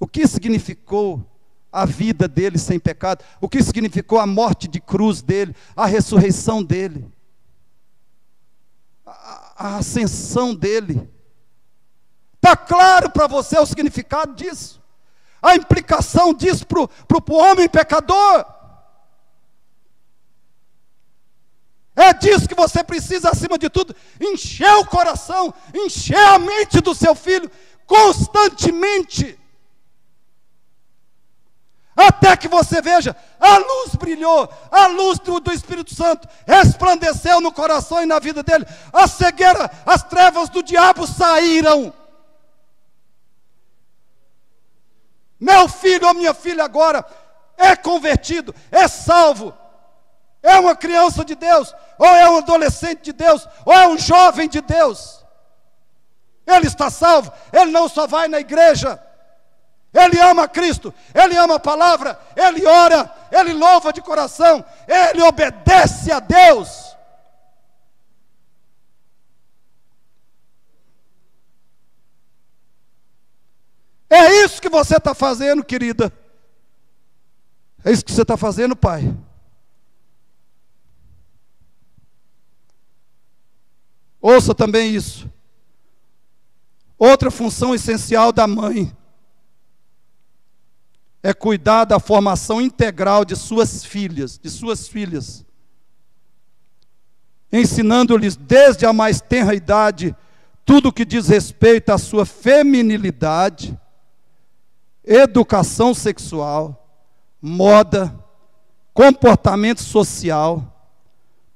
O que significou a vida dele sem pecado? O que significou a morte de cruz dele, a ressurreição dele, a ascensão dele? Está claro para você o significado disso? A implicação disso para o homem pecador? É disso que você precisa, acima de tudo, encher o coração, encher a mente do seu filho, constantemente, até que você veja, a luz brilhou, a luz do Espírito Santo resplandeceu no coração e na vida dele, a cegueira, as trevas do diabo saíram. Meu filho ou minha filha agora é convertido, é salvo, é uma criança de Deus, ou é um adolescente de Deus, ou é um jovem de Deus. Ele está salvo, ele não só vai na igreja, ele ama Cristo, ele ama a palavra, ele ora, ele louva de coração, ele obedece a Deus. É isso que você está fazendo, querida. É isso que você está fazendo, pai. Ouça também isso. Outra função essencial da mãe é cuidar da formação integral de suas filhas, ensinando-lhes desde a mais tenra idade tudo o que diz respeito à sua feminilidade, educação sexual, moda, comportamento social,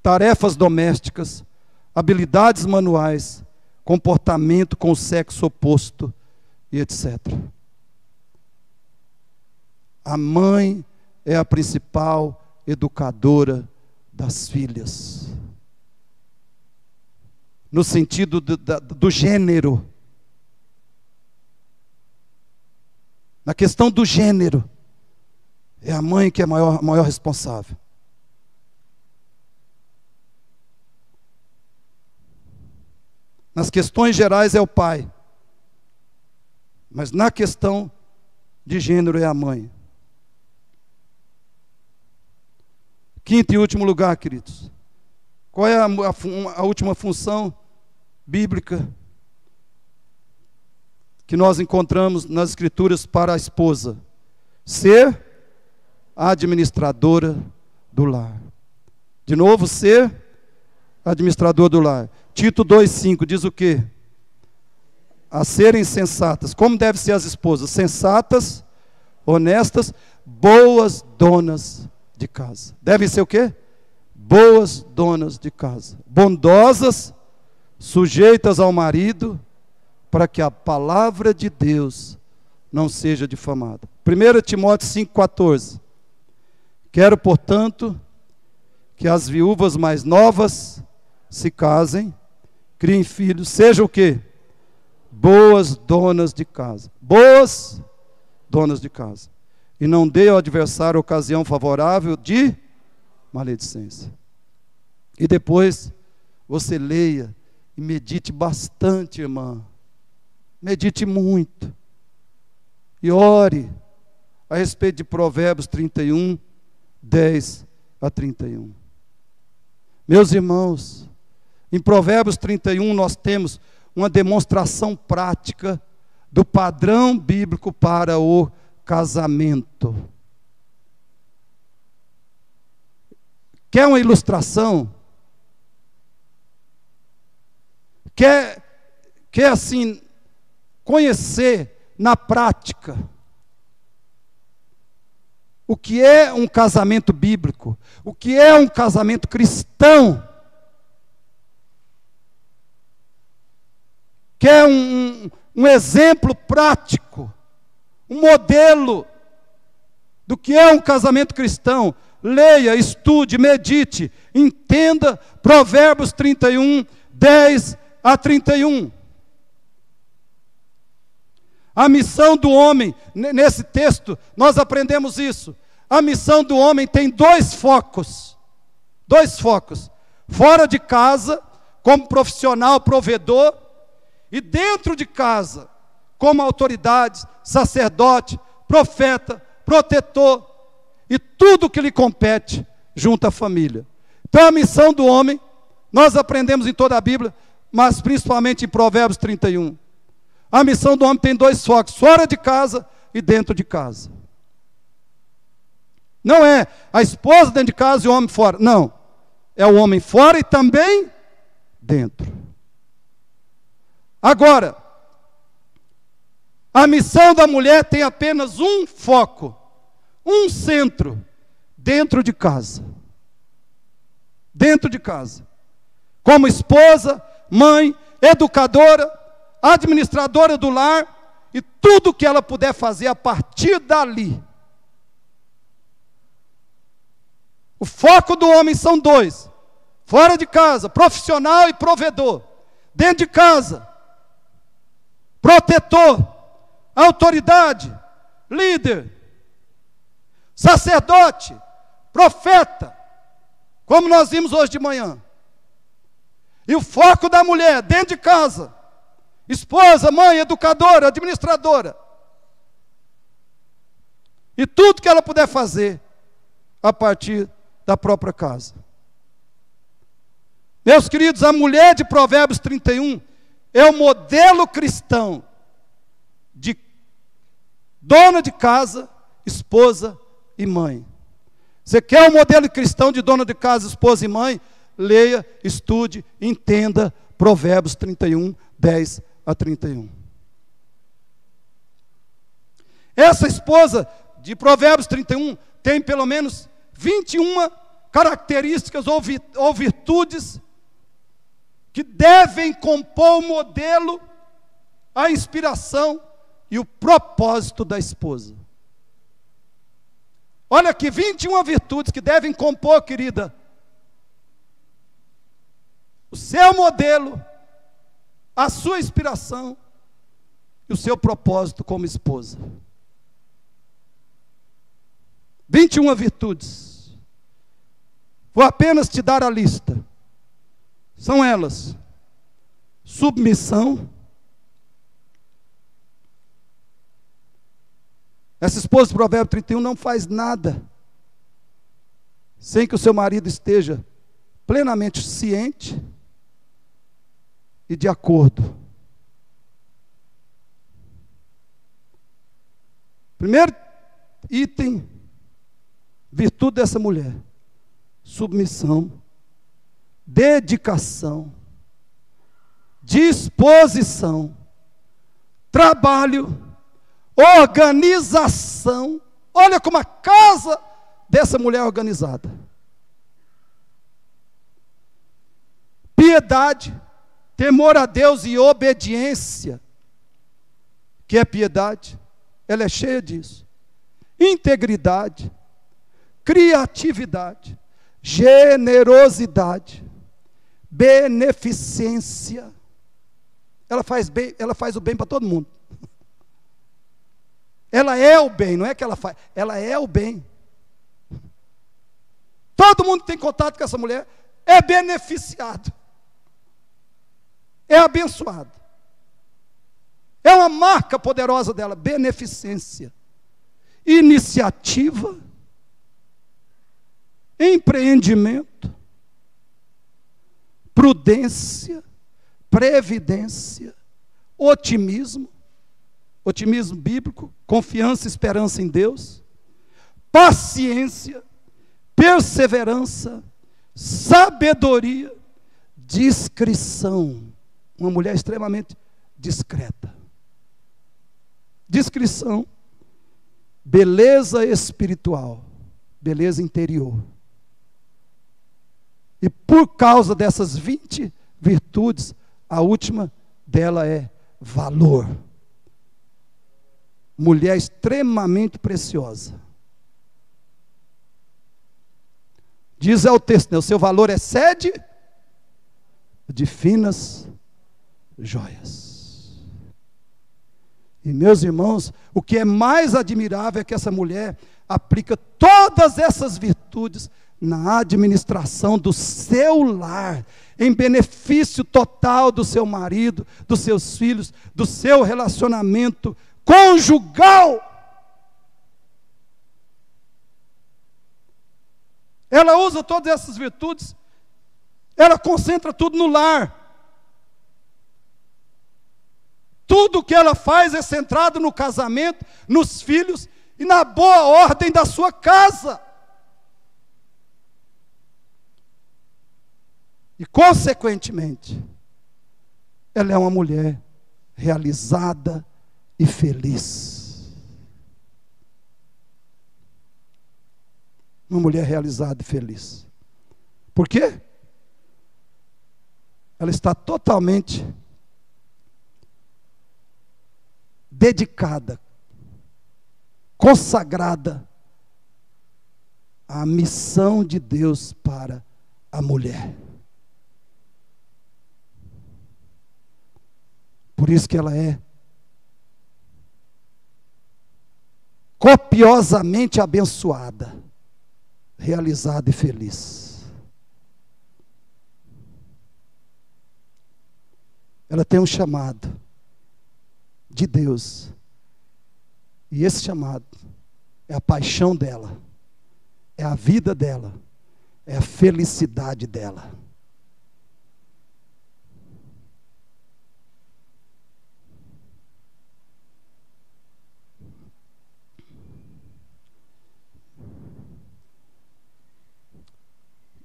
tarefas domésticas, habilidades manuais, comportamento com o sexo oposto e etc. A mãe é a principal educadora das filhas. No sentido do gênero. Na questão do gênero, é a mãe que é a maior responsável. Nas questões gerais é o pai, mas na questão de gênero é a mãe. Quinto e último lugar, queridos. Qual é a última função bíblica que nós encontramos nas Escrituras para a esposa? Ser administradora do lar. De novo, ser administrador do lar. Tito 2,5 diz o quê? A serem sensatas. Como devem ser as esposas? Sensatas, honestas, boas donas de casa. Devem ser o quê? Boas donas de casa. Bondosas, sujeitas ao marido, para que a palavra de Deus não seja difamada. 1 Timóteo 5,14. Quero, portanto, que as viúvas mais novas se casem, criem filhos, sejam o quê? Boas donas de casa. Boas donas de casa. E não dê ao adversário ocasião favorável de maledicência. E depois você leia e medite bastante, irmã. Medite muito. E ore a respeito de Provérbios 31, 10 a 31. Meus irmãos, em Provérbios 31 nós temos uma demonstração prática do padrão bíblico para o casamento. Quer uma ilustração? Quer assim, conhecer na prática o que é um casamento bíblico, o que é um casamento cristão? Quer um exemplo prático, um modelo do que é um casamento cristão? Leia, estude, medite, entenda Provérbios 31, 10 a 31. A missão do homem, nesse texto, nós aprendemos isso. A missão do homem tem dois focos. Dois focos. Fora de casa, como profissional, provedor, e dentro de casa, como autoridade, sacerdote, profeta, protetor, e tudo que lhe compete junto à família. Então a missão do homem, nós aprendemos em toda a Bíblia, mas principalmente em Provérbios 31. A missão do homem tem dois focos, fora de casa e dentro de casa. Não é a esposa dentro de casa e o homem fora, não. É o homem fora e também dentro. Agora, a missão da mulher tem apenas um foco, um centro, dentro de casa. Dentro de casa. Como esposa, mãe, educadora, administradora do lar, e tudo que ela puder fazer a partir dali. O foco do homem são dois: fora de casa, profissional e provedor; dentro de casa, protetor, autoridade, líder, sacerdote, profeta, como nós vimos hoje de manhã. E o foco da mulher, dentro de casa: esposa, mãe, educadora, administradora. E tudo que ela puder fazer a partir da própria casa. Meus queridos, a mulher de Provérbios 31 é o modelo cristão de dona de casa, esposa e mãe. Você quer um modelo cristão de dona de casa, esposa e mãe? Leia, estude, entenda Provérbios 31, 10 a 31. Essa esposa de Provérbios 31 tem pelo menos 21 características ou virtudes que devem compor o modelo, a inspiração e o propósito da esposa. Olha aqui, 21 virtudes que devem compor, querida, o seu modelo, a sua inspiração e o seu propósito como esposa. 21 virtudes. Vou apenas te dar a lista. São elas: submissão. Essa esposa de Provérbios 31 não faz nada sem que o seu marido esteja plenamente ciente e de acordo. Primeiro item, virtude dessa mulher: submissão, dedicação, disposição, trabalho, organização. Olha como a casa dessa mulher é organizada. Piedade, temor a Deus e obediência. Que é piedade? Ela é cheia disso. Integridade, criatividade, generosidade, beneficência. Ela faz bem, ela faz o bem para todo mundo. Ela é o bem, não é que ela faz, ela é o bem. Todo mundo que tem contato com essa mulher é beneficiado, é abençoado. É uma marca poderosa dela, beneficência, iniciativa, empreendimento, prudência, previdência, otimismo bíblico, confiança e esperança em Deus, paciência, perseverança, sabedoria, discrição. Uma mulher extremamente discreta. Discrição, beleza espiritual, beleza interior. E por causa dessas 20 virtudes, a última dela é valor. Mulher extremamente preciosa. Diz o texto, né, o seu valor excede de finas joias. E meus irmãos, o que é mais admirável é que essa mulher aplica todas essas virtudes na administração do seu lar, em benefício total do seu marido, dos seus filhos, do seu relacionamento conjugal. Ela usa todas essas virtudes, ela concentra tudo no lar. Tudo que ela faz é centrado no casamento, nos filhos e na boa ordem da sua casa. E, consequentemente, ela é uma mulher realizada e feliz. Uma mulher realizada e feliz. Por quê? Ela está totalmente dedicada, consagrada à missão de Deus para a mulher. Por isso que ela é copiosamente abençoada, realizada e feliz. Ela tem um chamado de Deus, e esse chamado é a paixão dela, é a vida dela, é a felicidade dela.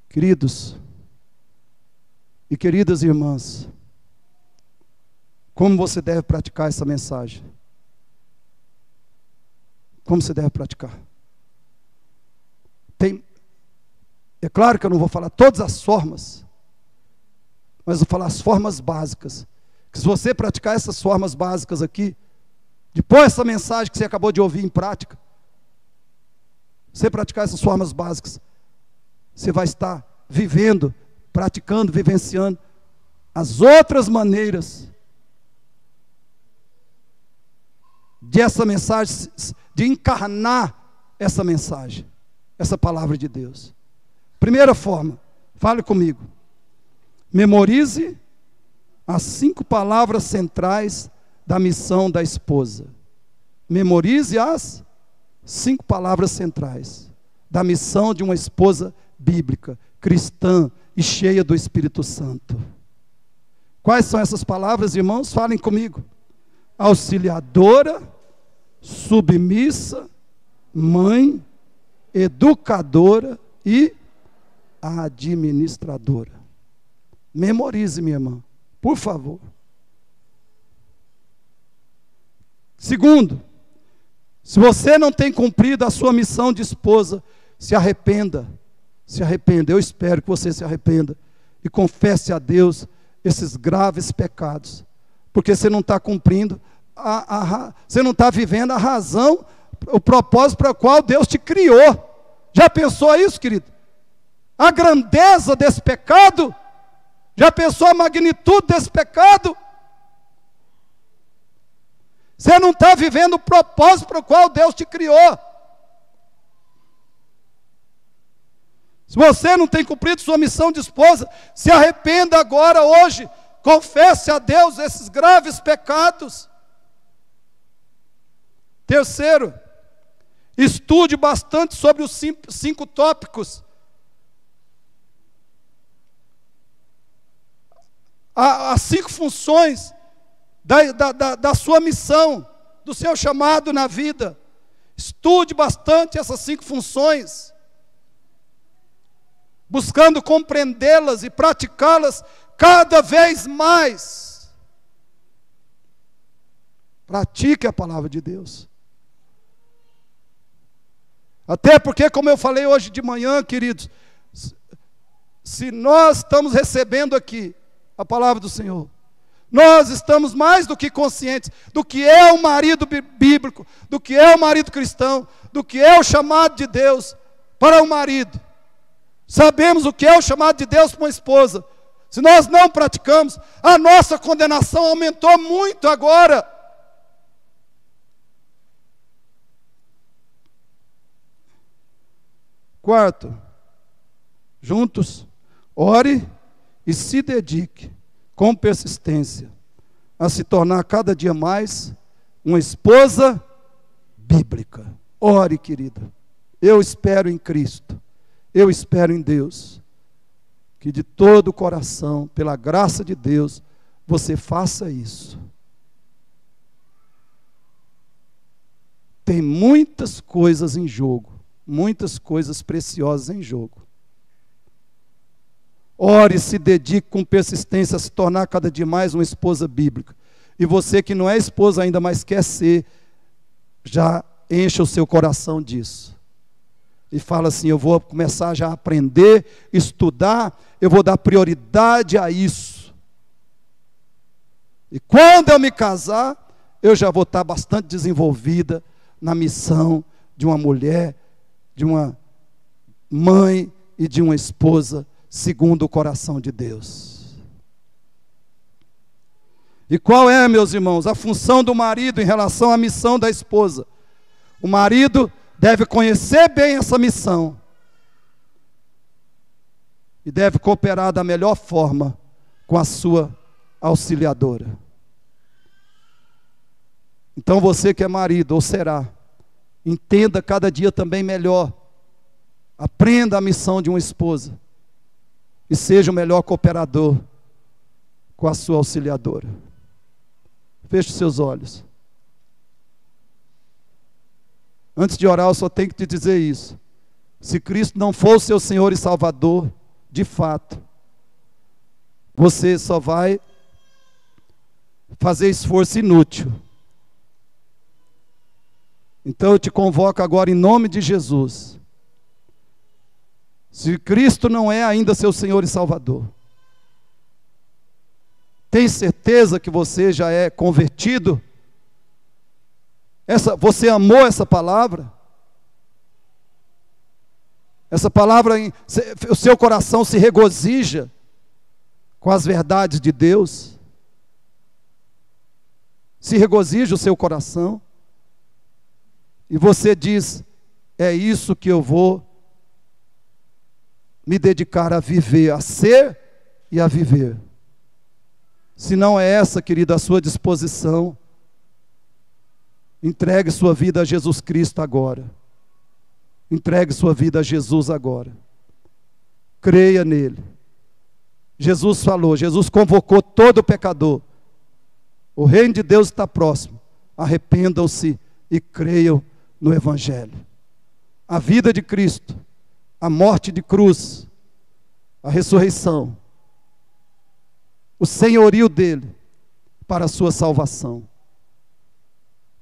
Queridos e queridas irmãs, como você deve praticar essa mensagem? Como você deve praticar? É claro que eu não vou falar todas as formas, mas vou falar as formas básicas. Que se você praticar essas formas básicas aqui, depois essa mensagem que você acabou de ouvir em prática, você praticar essas formas básicas, você vai estar vivendo, praticando, vivenciando as outras maneiras de essa mensagem, de encarnar essa mensagem, essa palavra de Deus. Primeira forma, fale comigo. Memorize as 5 palavras centrais da missão da esposa. Memorize as 5 palavras centrais da missão de uma esposa bíblica, cristã e cheia do Espírito Santo. Quais são essas palavras, irmãos? Falem comigo. Auxiliadora, submissa, mãe, educadora e administradora. Memorize, minha irmã, por favor. Segundo, se você não tem cumprido a sua missão de esposa, se arrependa. Se arrependa, eu espero que você se arrependa e confesse a Deus esses graves pecados, porque você não está cumprindo, você não está vivendo a razão, o propósito para o qual Deus te criou. Já pensou isso, querido? a grandeza desse pecado? Já pensou a magnitude desse pecado? Você não está vivendo o propósito para o qual Deus te criou. Se você não tem cumprido sua missão de esposa, se arrependa agora, hoje. Confesse a Deus esses graves pecados. Terceiro, estude bastante sobre os 5 tópicos. As 5 funções da sua missão, do seu chamado na vida. Estude bastante essas 5 funções, buscando compreendê-las e praticá-las cada vez mais. Pratique a palavra de Deus. Até porque, como eu falei hoje de manhã, queridos, se nós estamos recebendo aqui a palavra do Senhor, nós estamos mais do que conscientes do que é o marido bíblico, do que é o marido cristão, do que é o chamado de Deus para o marido. Sabemos o que é o chamado de Deus para uma esposa. Se nós não praticamos, a nossa condenação aumentou muito agora. Quarto, juntos, ore e se dedique com persistência a se tornar cada dia mais uma esposa bíblica. Ore, querida. Eu espero em Cristo. Eu espero em Deus. Que de todo o coração, pela graça de Deus, você faça isso. Tem muitas coisas em jogo. Muitas coisas preciosas em jogo. Ore e se dedique com persistência a se tornar cada dia mais uma esposa bíblica. E você que não é esposa ainda, mas quer ser, já encha o seu coração disso. E fala assim, eu vou começar já a aprender, estudar, eu vou dar prioridade a isso. E quando eu me casar, eu já vou estar bastante desenvolvida na missão de uma mulher, de uma mãe e de uma esposa, segundo o coração de Deus. E qual é, meus irmãos, a função do marido em relação à missão da esposa? O marido deve conhecer bem essa missão e deve cooperar da melhor forma com a sua auxiliadora. Então você que é marido, ou será, entenda cada dia também melhor, aprenda a missão de uma esposa e seja o melhor cooperador com a sua auxiliadora. Feche seus olhos. Antes de orar, eu só tenho que te dizer isso. Se Cristo não for o seu Senhor e Salvador, de fato, você só vai fazer esforço inútil. Então eu te convoco agora em nome de Jesus. Se Cristo não é ainda seu Senhor e Salvador, tem certeza que você já é convertido? Você amou essa palavra? Essa palavra, o seu coração se regozija com as verdades de Deus? Se regozija o seu coração? E você diz, é isso que eu vou me dedicar a viver, a ser e a viver. Se não é essa, querida, a sua disposição, entregue sua vida a Jesus Cristo agora. Entregue sua vida a Jesus agora. Creia nele. Jesus falou, Jesus convocou todo pecador. O reino de Deus está próximo. Arrependam-se e creiam no Evangelho. A vida de Cristo, a morte de cruz, a ressurreição, o senhorio dele para a sua salvação.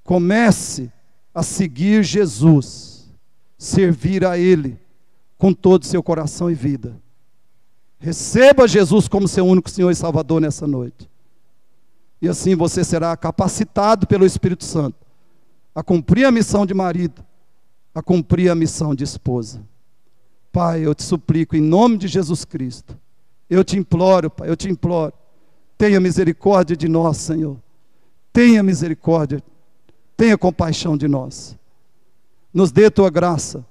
Comece a seguir Jesus, servir a Ele com todo o seu coração e vida. Receba Jesus como seu único Senhor e Salvador nessa noite. E assim você será capacitado pelo Espírito Santo a cumprir a missão de marido, a cumprir a missão de esposa. Pai, eu te suplico em nome de Jesus Cristo. Eu te imploro, Pai, eu te imploro. Tenha misericórdia de nós, Senhor. Tenha misericórdia. Tenha compaixão de nós. Nos dê tua graça.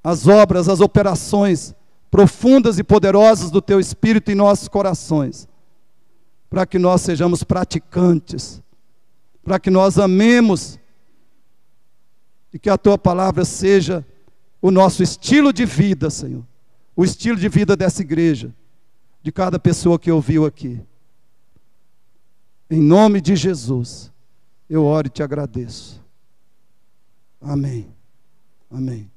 As obras, as operações profundas e poderosas do teu Espírito em nossos corações. Para que nós sejamos praticantes. Para que nós amemos. E que a tua palavra seja o nosso estilo de vida, Senhor. O estilo de vida dessa igreja. De cada pessoa que ouviu aqui. Em nome de Jesus, eu oro e te agradeço. Amém. Amém.